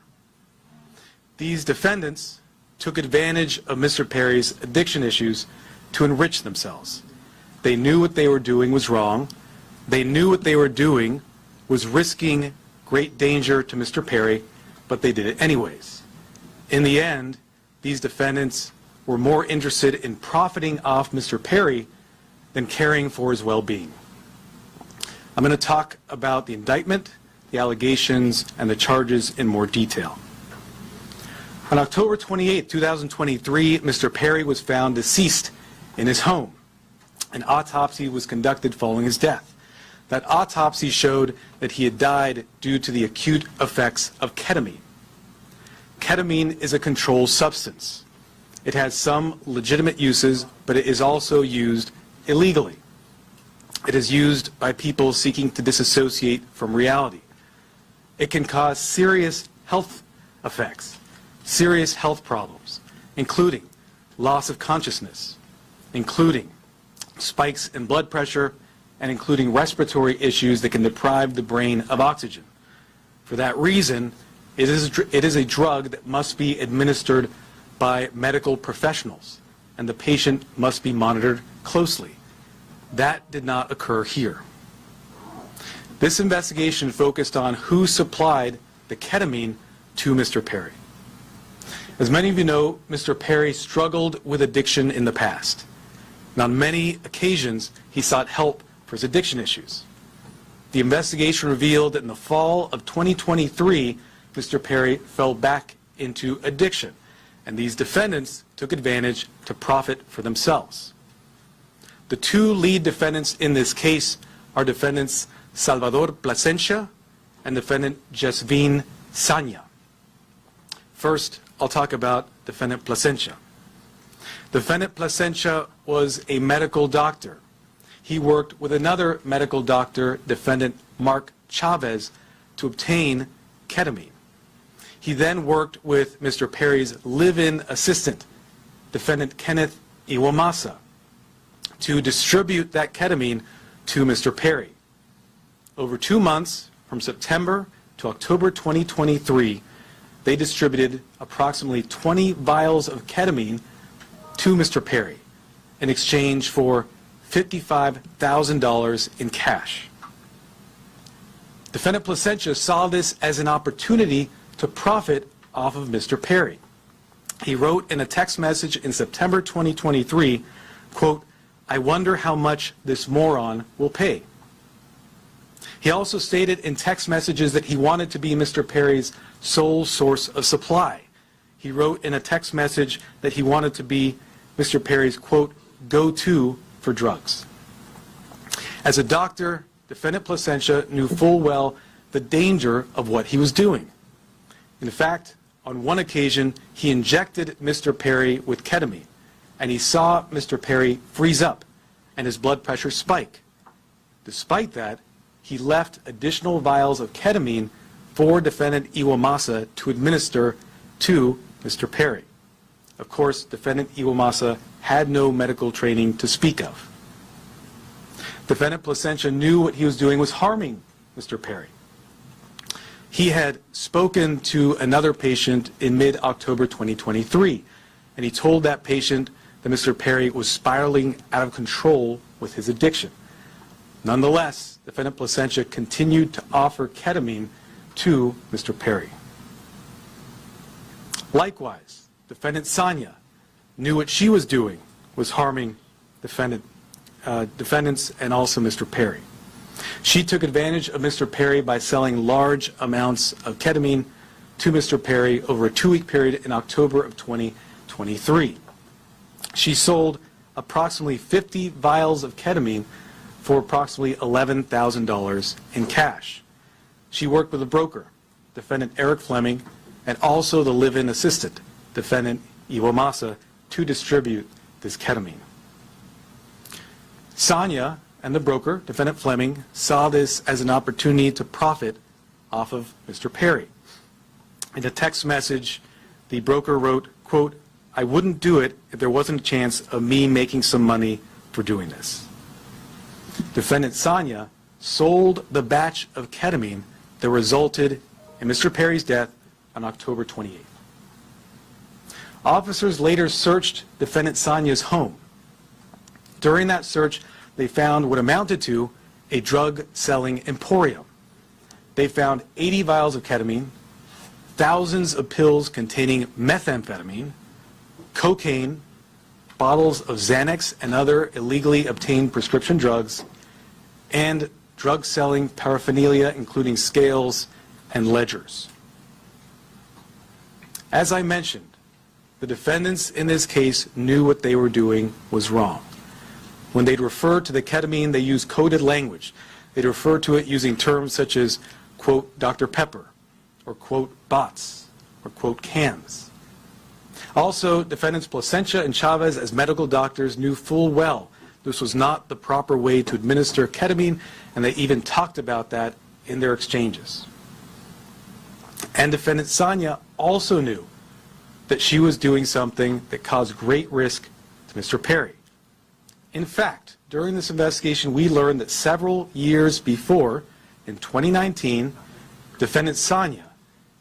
These defendants took advantage of Mr. Perry's addiction issues to enrich themselves. They knew what they were doing was wrong. They knew what they were doing was risking great danger to Mr. Perry, but they did it anyways. In the end, these defendants were more interested in profiting off Mr. Perry than caring for his well-being. I'm going to talk about the indictment, the allegations, and the charges in more detail. On October 28, 2023, Mr. Perry was found deceased in his home. An autopsy was conducted following his death. That autopsy showed that he had died due to the acute effects of ketamine. Ketamine is a controlled substance. It has some legitimate uses, but it is also used illegally. It is used by people seeking to disassociate from reality. It can cause serious health effects, serious health problems, including loss of consciousness, including spikes in blood pressure, and including respiratory issues that can deprive the brain of oxygen. For that reason, it is a drug that must be administered by medical professionals, and the patient must be monitored closely. That did not occur here. This investigation focused on who supplied the ketamine to Mr. Perry. As many of you know, Mr. Perry struggled with addiction in the past. And on many occasions, he sought help for his addiction issues. The investigation revealed that in the fall of 2023, Mr. Perry fell back into addiction, and these defendants took advantage to profit for themselves. The two lead defendants in this case are defendants Salvador Plasencia and defendant Jasvin Sanya. First, I'll talk about defendant Plasencia. Defendant Plasencia was a medical doctor. He worked with another medical doctor, defendant Mark Chavez, to obtain ketamine. He then worked with Mr. Perry's live-in assistant, defendant Kenneth Iwamasa, to distribute that ketamine to Mr. Perry. Over 2 months, from September to October 2023, they distributed approximately 20 vials of ketamine to Mr. Perry in exchange for $55,000 in cash. Defendant Plasencia saw this as an opportunity to profit off of Mr. Perry. He wrote in a text message in September 2023, quote, "I wonder how much this moron will pay." He also stated in text messages that he wanted to be Mr. Perry's sole source of supply. He wrote in a text message that he wanted to be Mr. Perry's, quote, "go-to for drugs." As a doctor, defendant Plasencia knew full well the danger of what he was doing. In fact, on one occasion, he injected Mr. Perry with ketamine, and he saw Mr. Perry freeze up and his blood pressure spike. Despite that, he left additional vials of ketamine for defendant Iwamasa to administer to Mr. Perry. Of course, defendant Iwamasa had no medical training to speak of. Defendant Plasencia knew what he was doing was harming Mr. Perry. He had spoken to another patient in mid-October 2023, and he told that patient that Mr. Perry was spiraling out of control with his addiction. Nonetheless, defendant Plasencia continued to offer ketamine to Mr. Perry. Likewise, defendant Sanya knew what she was doing was harming defendants and also Mr. Perry. She took advantage of Mr. Perry by selling large amounts of ketamine to Mr. Perry over a 2-week period in October of 2023. She sold approximately 50 vials of ketamine for approximately $11,000 in cash. She worked with a broker, defendant Eric Fleming, and also the live-in assistant, defendant Iwamasa, to distribute this ketamine. Sanya and the broker, defendant Fleming, saw this as an opportunity to profit off of Mr. Perry. In a text message, the broker wrote, quote, "I wouldn't do it if there wasn't a chance of me making some money for doing this." Defendant Sanya sold the batch of ketamine that resulted in Mr. Perry's death on October 28th. Officers later searched defendant Sanya's home. During that search, they found what amounted to a drug-selling emporium. They found 80 vials of ketamine, thousands of pills containing methamphetamine, cocaine, bottles of Xanax and other illegally obtained prescription drugs, and drug-selling paraphernalia including scales and ledgers. As I mentioned, the defendants in this case knew what they were doing was wrong. When they'd refer to the ketamine, they used coded language. They'd refer to it using terms such as, quote, Dr. Pepper, or quote, bots, or quote, cans. Also, defendants Plasencia and Chavez, as medical doctors, knew full well this was not the proper way to administer ketamine, and they even talked about that in their exchanges. And defendant Sanya also knew that she was doing something that caused great risk to Mr. Perry. In fact, during this investigation, we learned that several years before, in 2019, defendant Sanya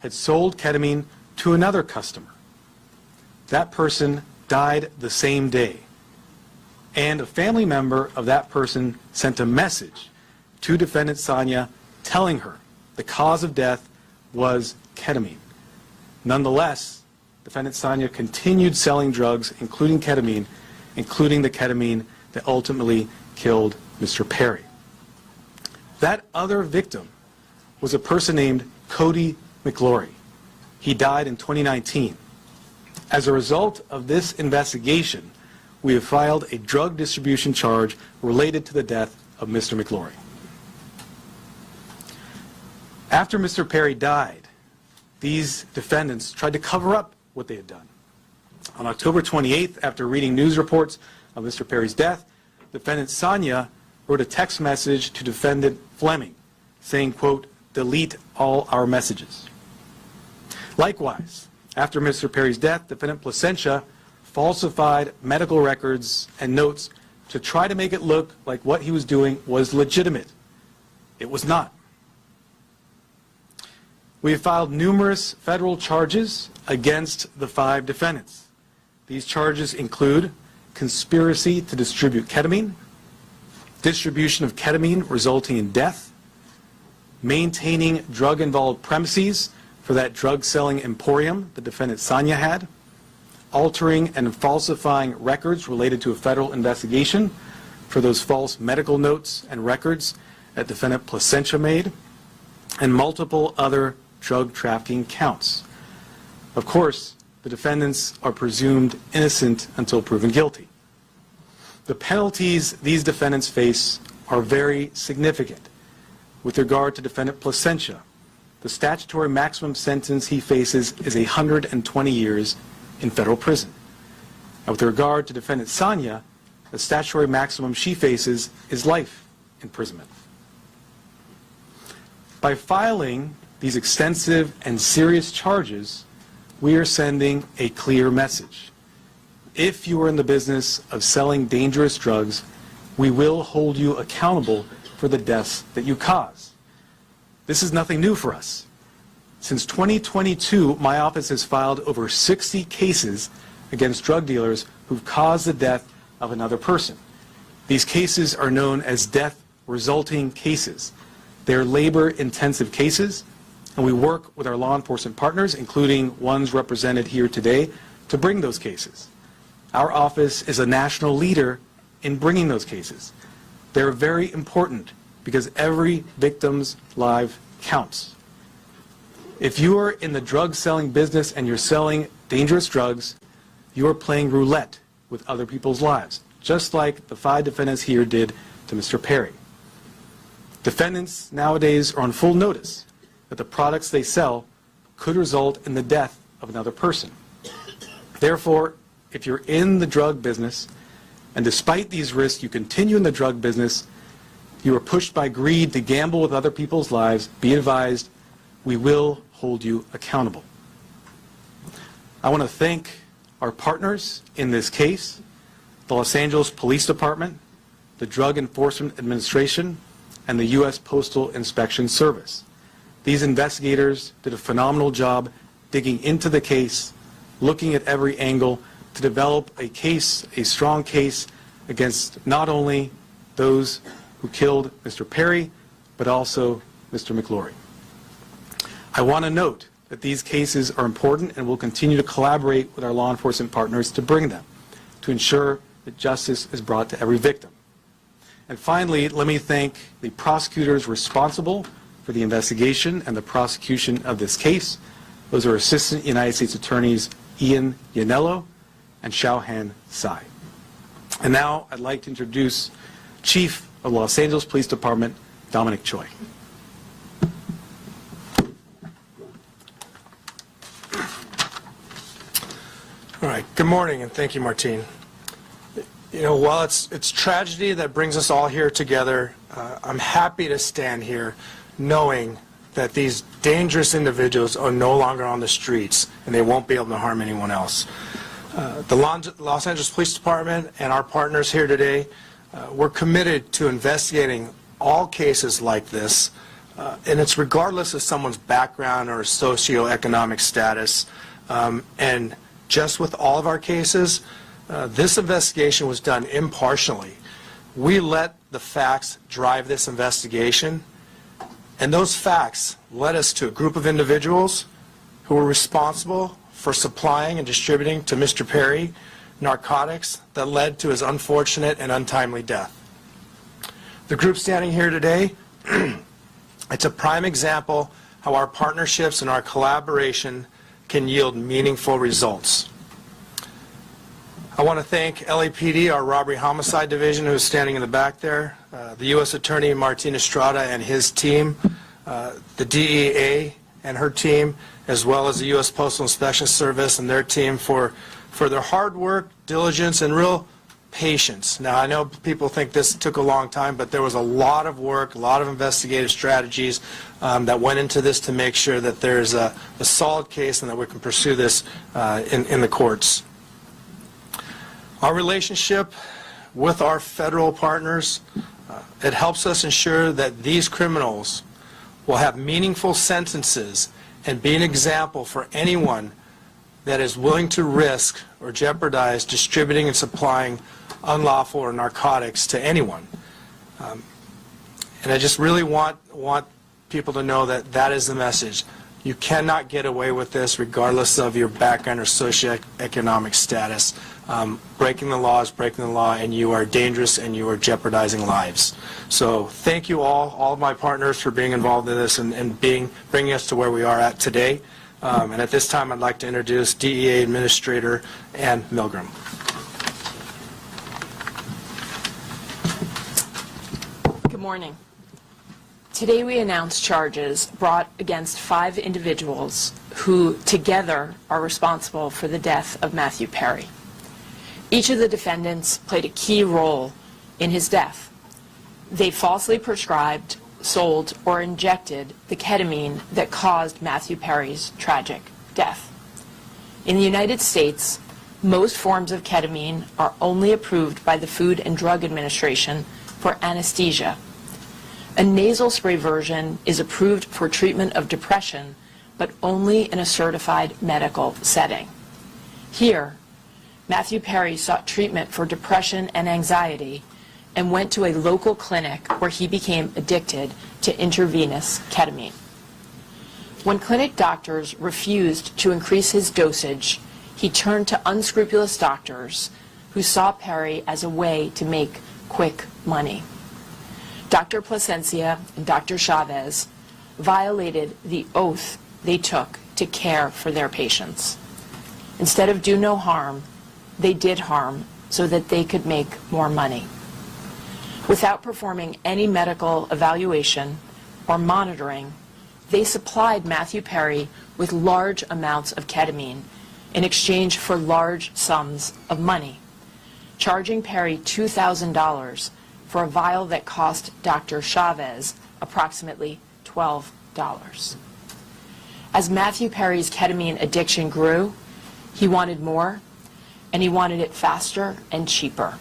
had sold ketamine to another customer. That person died the same day, and a family member of that person sent a message to defendant Sanya telling her the cause of death was ketamine. Nonetheless, defendant Sanya continued selling drugs, including ketamine, including the ketamine that ultimately killed Mr. Perry. That other victim was a person named Cody McLaury. He died in 2019. As a result of this investigation, we have filed a drug distribution charge related to the death of Mr. McLaury. After Mr. Perry died, these defendants tried to cover up what they had done. On October 28th, after reading news reports of Mr. Perry's death, defendant Sonia wrote a text message to defendant Fleming saying, quote, "Delete all our messages." Likewise, after Mr. Perry's death, defendant Placentia falsified medical records and notes to try to make it look like what he was doing was legitimate. It was not. We have filed numerous federal charges against the 5 defendants. These charges include conspiracy to distribute ketamine, distribution of ketamine resulting in death, maintaining drug-involved premises for that drug-selling emporium the defendant Sonia had, altering and falsifying records related to a federal investigation for those false medical notes and records that defendant Placentia made, and multiple other drug trafficking counts. Of course, the defendants are presumed innocent until proven guilty. The penalties these defendants face are very significant. With regard to defendant Placentia, the statutory maximum sentence he faces is 120 years in federal prison. And with regard to defendant Sonia, the statutory maximum she faces is life imprisonment. By filing these extensive and serious charges, we are sending a clear message. If you are in the business of selling dangerous drugs, we will hold you accountable for the deaths that you cause. This is nothing new for us. Since 2022, my office has filed over 60 cases against drug dealers who've caused the death of another person. These cases are known as death resulting cases. They're labor-intensive cases, and we work with our law enforcement partners, including ones represented here today, to bring those cases. Our office is a national leader in bringing those cases. They're very important because every victim's life counts. If you are in the drug selling business and you're selling dangerous drugs, you are playing roulette with other people's lives, just like the 5 defendants here did to Mr. Perry. Defendants nowadays are on full notice that the products they sell could result in the death of another person. Therefore, if you're in the drug business, and despite these risks you continue in the drug business, you are pushed by greed to gamble with other people's lives, be advised, we will hold you accountable. I want to thank our partners in this case, the Los Angeles Police Department, the Drug Enforcement Administration, and the U.S. Postal Inspection Service. These investigators did a phenomenal job digging into the case, looking at every angle to develop a case, a strong case, against not only those who killed Mr. Perry, but also Mr. McLaury. I want to note that these cases are important and will continue to collaborate with our law enforcement partners to bring them, to ensure that justice is brought to every victim. And finally, let me thank the prosecutors responsible for the investigation and the prosecution of this case. Those are Assistant United States Attorneys Ian Yanello and Xiaohan Tsai. And now I'd like to introduce Chief of Los Angeles Police Department, Dominic Choi.
All right, good morning and thank you, Martine. You know, while it's tragedy that brings us all here together, I'm happy to stand here knowing that these dangerous individuals are no longer on the streets and they won't be able to harm anyone else. The Los Angeles Police Department and our partners here today, we're committed to investigating all cases like this, and it's regardless of someone's background or socioeconomic status. And just with all of our cases, this investigation was done impartially. We let the facts drive this investigation, and those facts led us to a group of individuals who were responsible for supplying and distributing to Mr. Perry narcotics that led to his unfortunate and untimely death. The group standing here today, it's a prime example how our partnerships and our collaboration can yield meaningful results. I want to thank LAPD, our robbery homicide division, who's standing in the back there, the U.S. Attorney Martin Estrada and his team, the DEA and her team, as well as the U.S. Postal Inspection Service and their team for their hard work, diligence, and real patience. Now, I know people think this took a long time, but there was a lot of work, a lot of investigative strategies that went into this to make sure that there's a solid case and that we can pursue this in the courts. Our relationship with our federal partners, it helps us ensure that these criminals will have meaningful sentences and be an example for anyone that is willing to risk or jeopardize distributing and supplying unlawful or narcotics to anyone. And I just really want people to know that that is the message. You cannot get away with this regardless of your background or socioeconomic status. Breaking the law is breaking the law, and you are dangerous and you are jeopardizing lives. So thank you all of my partners for being involved in this and bringing us to where we are at today. And at this time, I'd like to introduce DEA Administrator Ann Milgram.
Good morning. Today we announce charges brought against 5 individuals who together are responsible for the death of Matthew Perry. Each of the defendants played a key role in his death. They falsely prescribed, sold, or injected the ketamine that caused Matthew Perry's tragic death. In the United States, most forms of ketamine are only approved by the Food and Drug Administration for anesthesia. A nasal spray version is approved for treatment of depression, but only in a certified medical setting. Here, Matthew Perry sought treatment for depression and anxiety and went to a local clinic where he became addicted to intravenous ketamine. When clinic doctors refused to increase his dosage, he turned to unscrupulous doctors who saw Perry as a way to make quick money. Dr. Plasencia and Dr. Chavez violated the oath they took to care for their patients. Instead of do no harm, they did harm so that they could make more money. Without performing any medical evaluation or monitoring, they supplied Matthew Perry with large amounts of ketamine in exchange for large sums of money, charging Perry $2,000 for a vial that cost Dr. Chavez approximately $12. As Matthew Perry's ketamine addiction grew, he wanted more, and he wanted it faster and cheaper.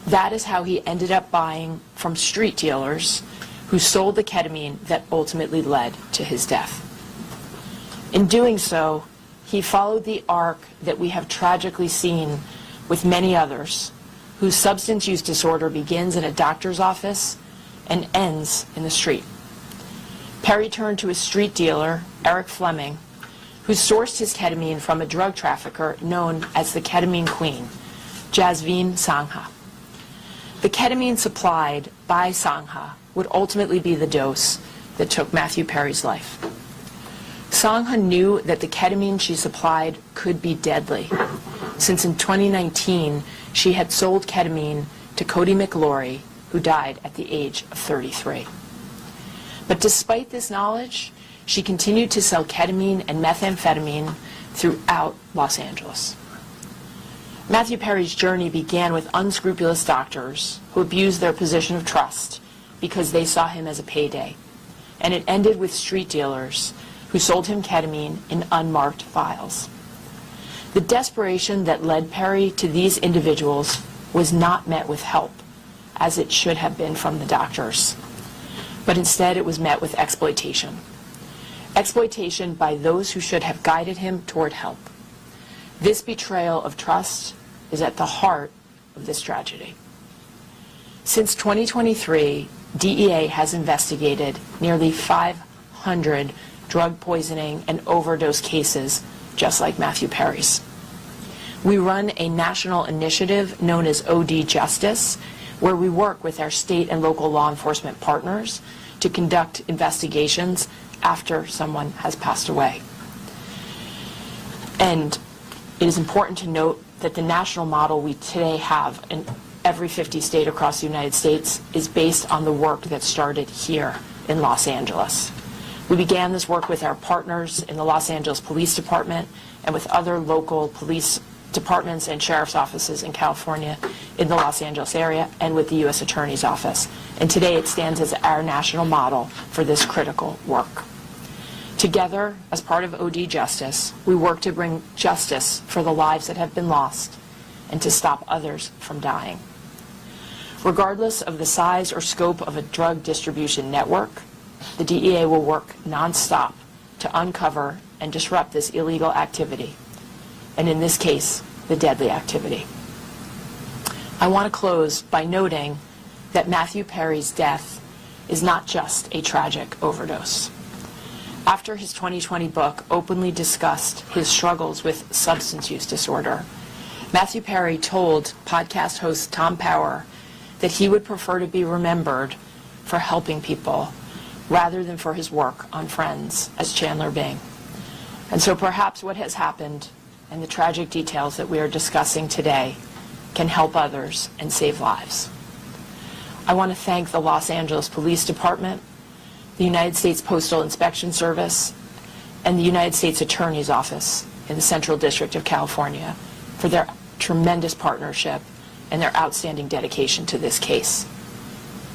That is how he ended up buying from street dealers who sold the ketamine that ultimately led to his death. In doing so, he followed the arc that we have tragically seen with many others, whose substance use disorder begins in a doctor's office and ends in the street. Perry turned to a street dealer, Eric Fleming, who sourced his ketamine from a drug trafficker known as the Ketamine Queen, Jasveen Sangha. The ketamine supplied by Sangha would ultimately be the dose that took Matthew Perry's life. Sangha knew that the ketamine she supplied could be deadly, since in 2019 she had sold ketamine to Cody McLaury, who died at the age of 33. But despite this knowledge, she continued to sell ketamine and methamphetamine throughout Los Angeles. Matthew Perry's journey began with unscrupulous doctors who abused their position of trust because they saw him as a payday. And it ended with street dealers who sold him ketamine in unmarked vials. The desperation that led Perry to these individuals was not met with help, as it should have been from the doctors. But instead it was met with exploitation. Exploitation by those who should have guided him toward help. This betrayal of trust is at the heart of this tragedy. Since 2023, DEA has investigated nearly 500 drug poisoning and overdose cases just like Matthew Perry's. We run a national initiative known as OD Justice, where we work with our state and local law enforcement partners to conduct investigations after someone has passed away. And it is important to note that the national model we today have in every 50 state across the United States is based on the work that started here in Los Angeles. We began this work with our partners in the Los Angeles Police Department and with other local police departments and sheriff's offices in California, in the Los Angeles area, and with the U.S. Attorney's Office. And today it stands as our national model for this critical work. Together, as part of OD Justice, we work to bring justice for the lives that have been lost and to stop others from dying. Regardless of the size or scope of a drug distribution network, the DEA will work nonstop to uncover and disrupt this illegal activity, and in this case, the deadly activity. I want to close by noting that Matthew Perry's death is not just a tragic overdose. After his 2020 book openly discussed his struggles with substance use disorder, Matthew Perry told podcast host Tom Power that he would prefer to be remembered for helping people rather than for his work on Friends as Chandler Bing. And so perhaps what has happened and the tragic details that we are discussing today can help others and save lives. I want to thank the Los Angeles Police Department, the United States Postal Inspection Service, and the United States Attorney's Office in the Central District of California for their tremendous partnership and their outstanding dedication to this case.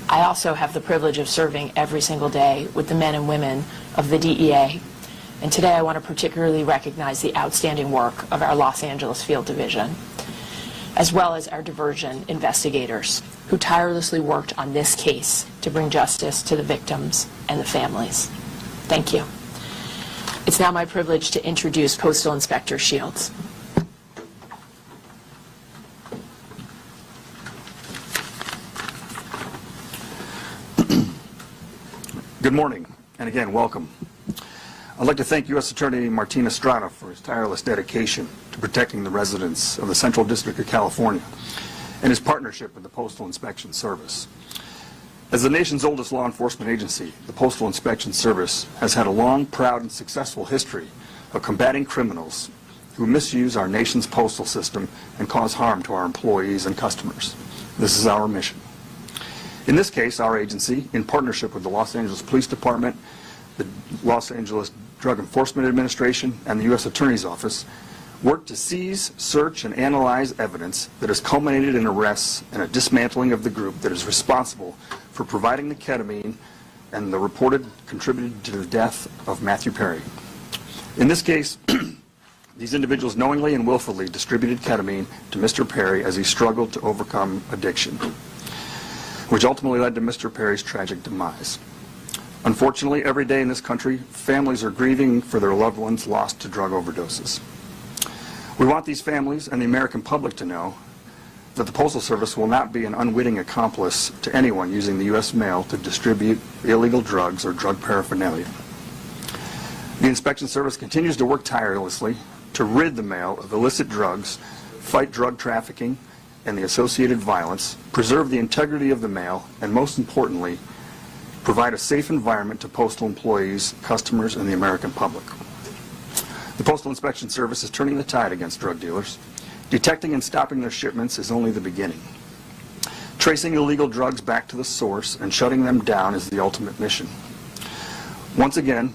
I also have the privilege of serving every single day with the men and women of the DEA, and today I want to particularly recognize the outstanding work of our Los Angeles Field Division, as well as our diversion investigators who tirelessly worked on this case to bring justice to the victims and the families. Thank you. It's now my privilege to introduce Postal Inspector Shields.
Good morning, and again, welcome. I'd like to thank U.S. Attorney Martin Estrada for his tireless dedication to protecting the residents of the Central District of California and his partnership with the Postal Inspection Service. As the nation's oldest law enforcement agency, the Postal Inspection Service has had a long, proud, and successful history of combating criminals who misuse our nation's postal system and cause harm to our employees and customers. This is our mission. In this case, our agency, in partnership with the Los Angeles Police Department, the Los Angeles Drug Enforcement Administration, and the U.S. Attorney's Office, worked to seize, search, and analyze evidence that has culminated in arrests and a dismantling of the group that is responsible for providing the ketamine and the reported contributed to the death of Matthew Perry. In this case, these individuals knowingly and willfully distributed ketamine to Mr. Perry as he struggled to overcome addiction, which ultimately led to Mr. Perry's tragic demise. Unfortunately, every day in this country, families are grieving for their loved ones lost to drug overdoses. We want these families and the American public to know that the Postal Service will not be an unwitting accomplice to anyone using the U.S. mail to distribute illegal drugs or drug paraphernalia. The Inspection Service continues to work tirelessly to rid the mail of illicit drugs, fight drug trafficking and the associated violence, preserve the integrity of the mail, and most importantly, provide a safe environment to postal employees, customers, and the American public. The Postal Inspection Service is turning the tide against drug dealers. Detecting and stopping their shipments is only the beginning. Tracing illegal drugs back to the source and shutting them down is the ultimate mission. Once again,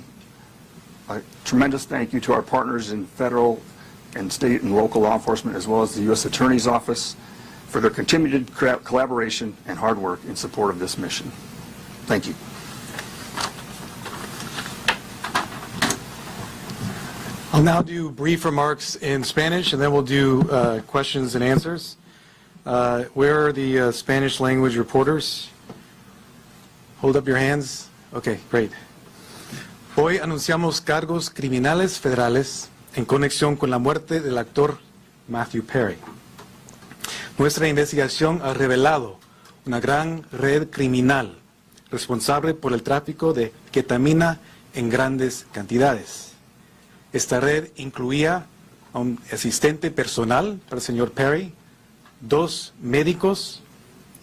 a tremendous thank you to our partners in federal and state and local law enforcement, as well as the U.S. Attorney's Office, for their continued collaboration and hard work in support of this mission. Thank you.
I'll now do brief remarks in Spanish, and then we'll do questions and answers. Where are the Spanish language reporters? Hold up your hands. Okay, great. Hoy anunciamos cargos criminales federales en conexión con la muerte del actor Matthew Perry. Nuestra investigación ha revelado una gran red criminal responsable por el tráfico de ketamina en grandes cantidades. Esta red incluía a un asistente personal para el señor Perry, 2 médicos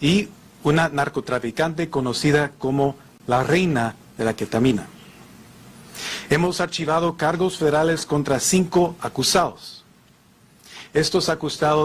y una narcotraficante conocida como la reina de la ketamina. Hemos archivado cargos federales contra 5 acusados. Estos acusados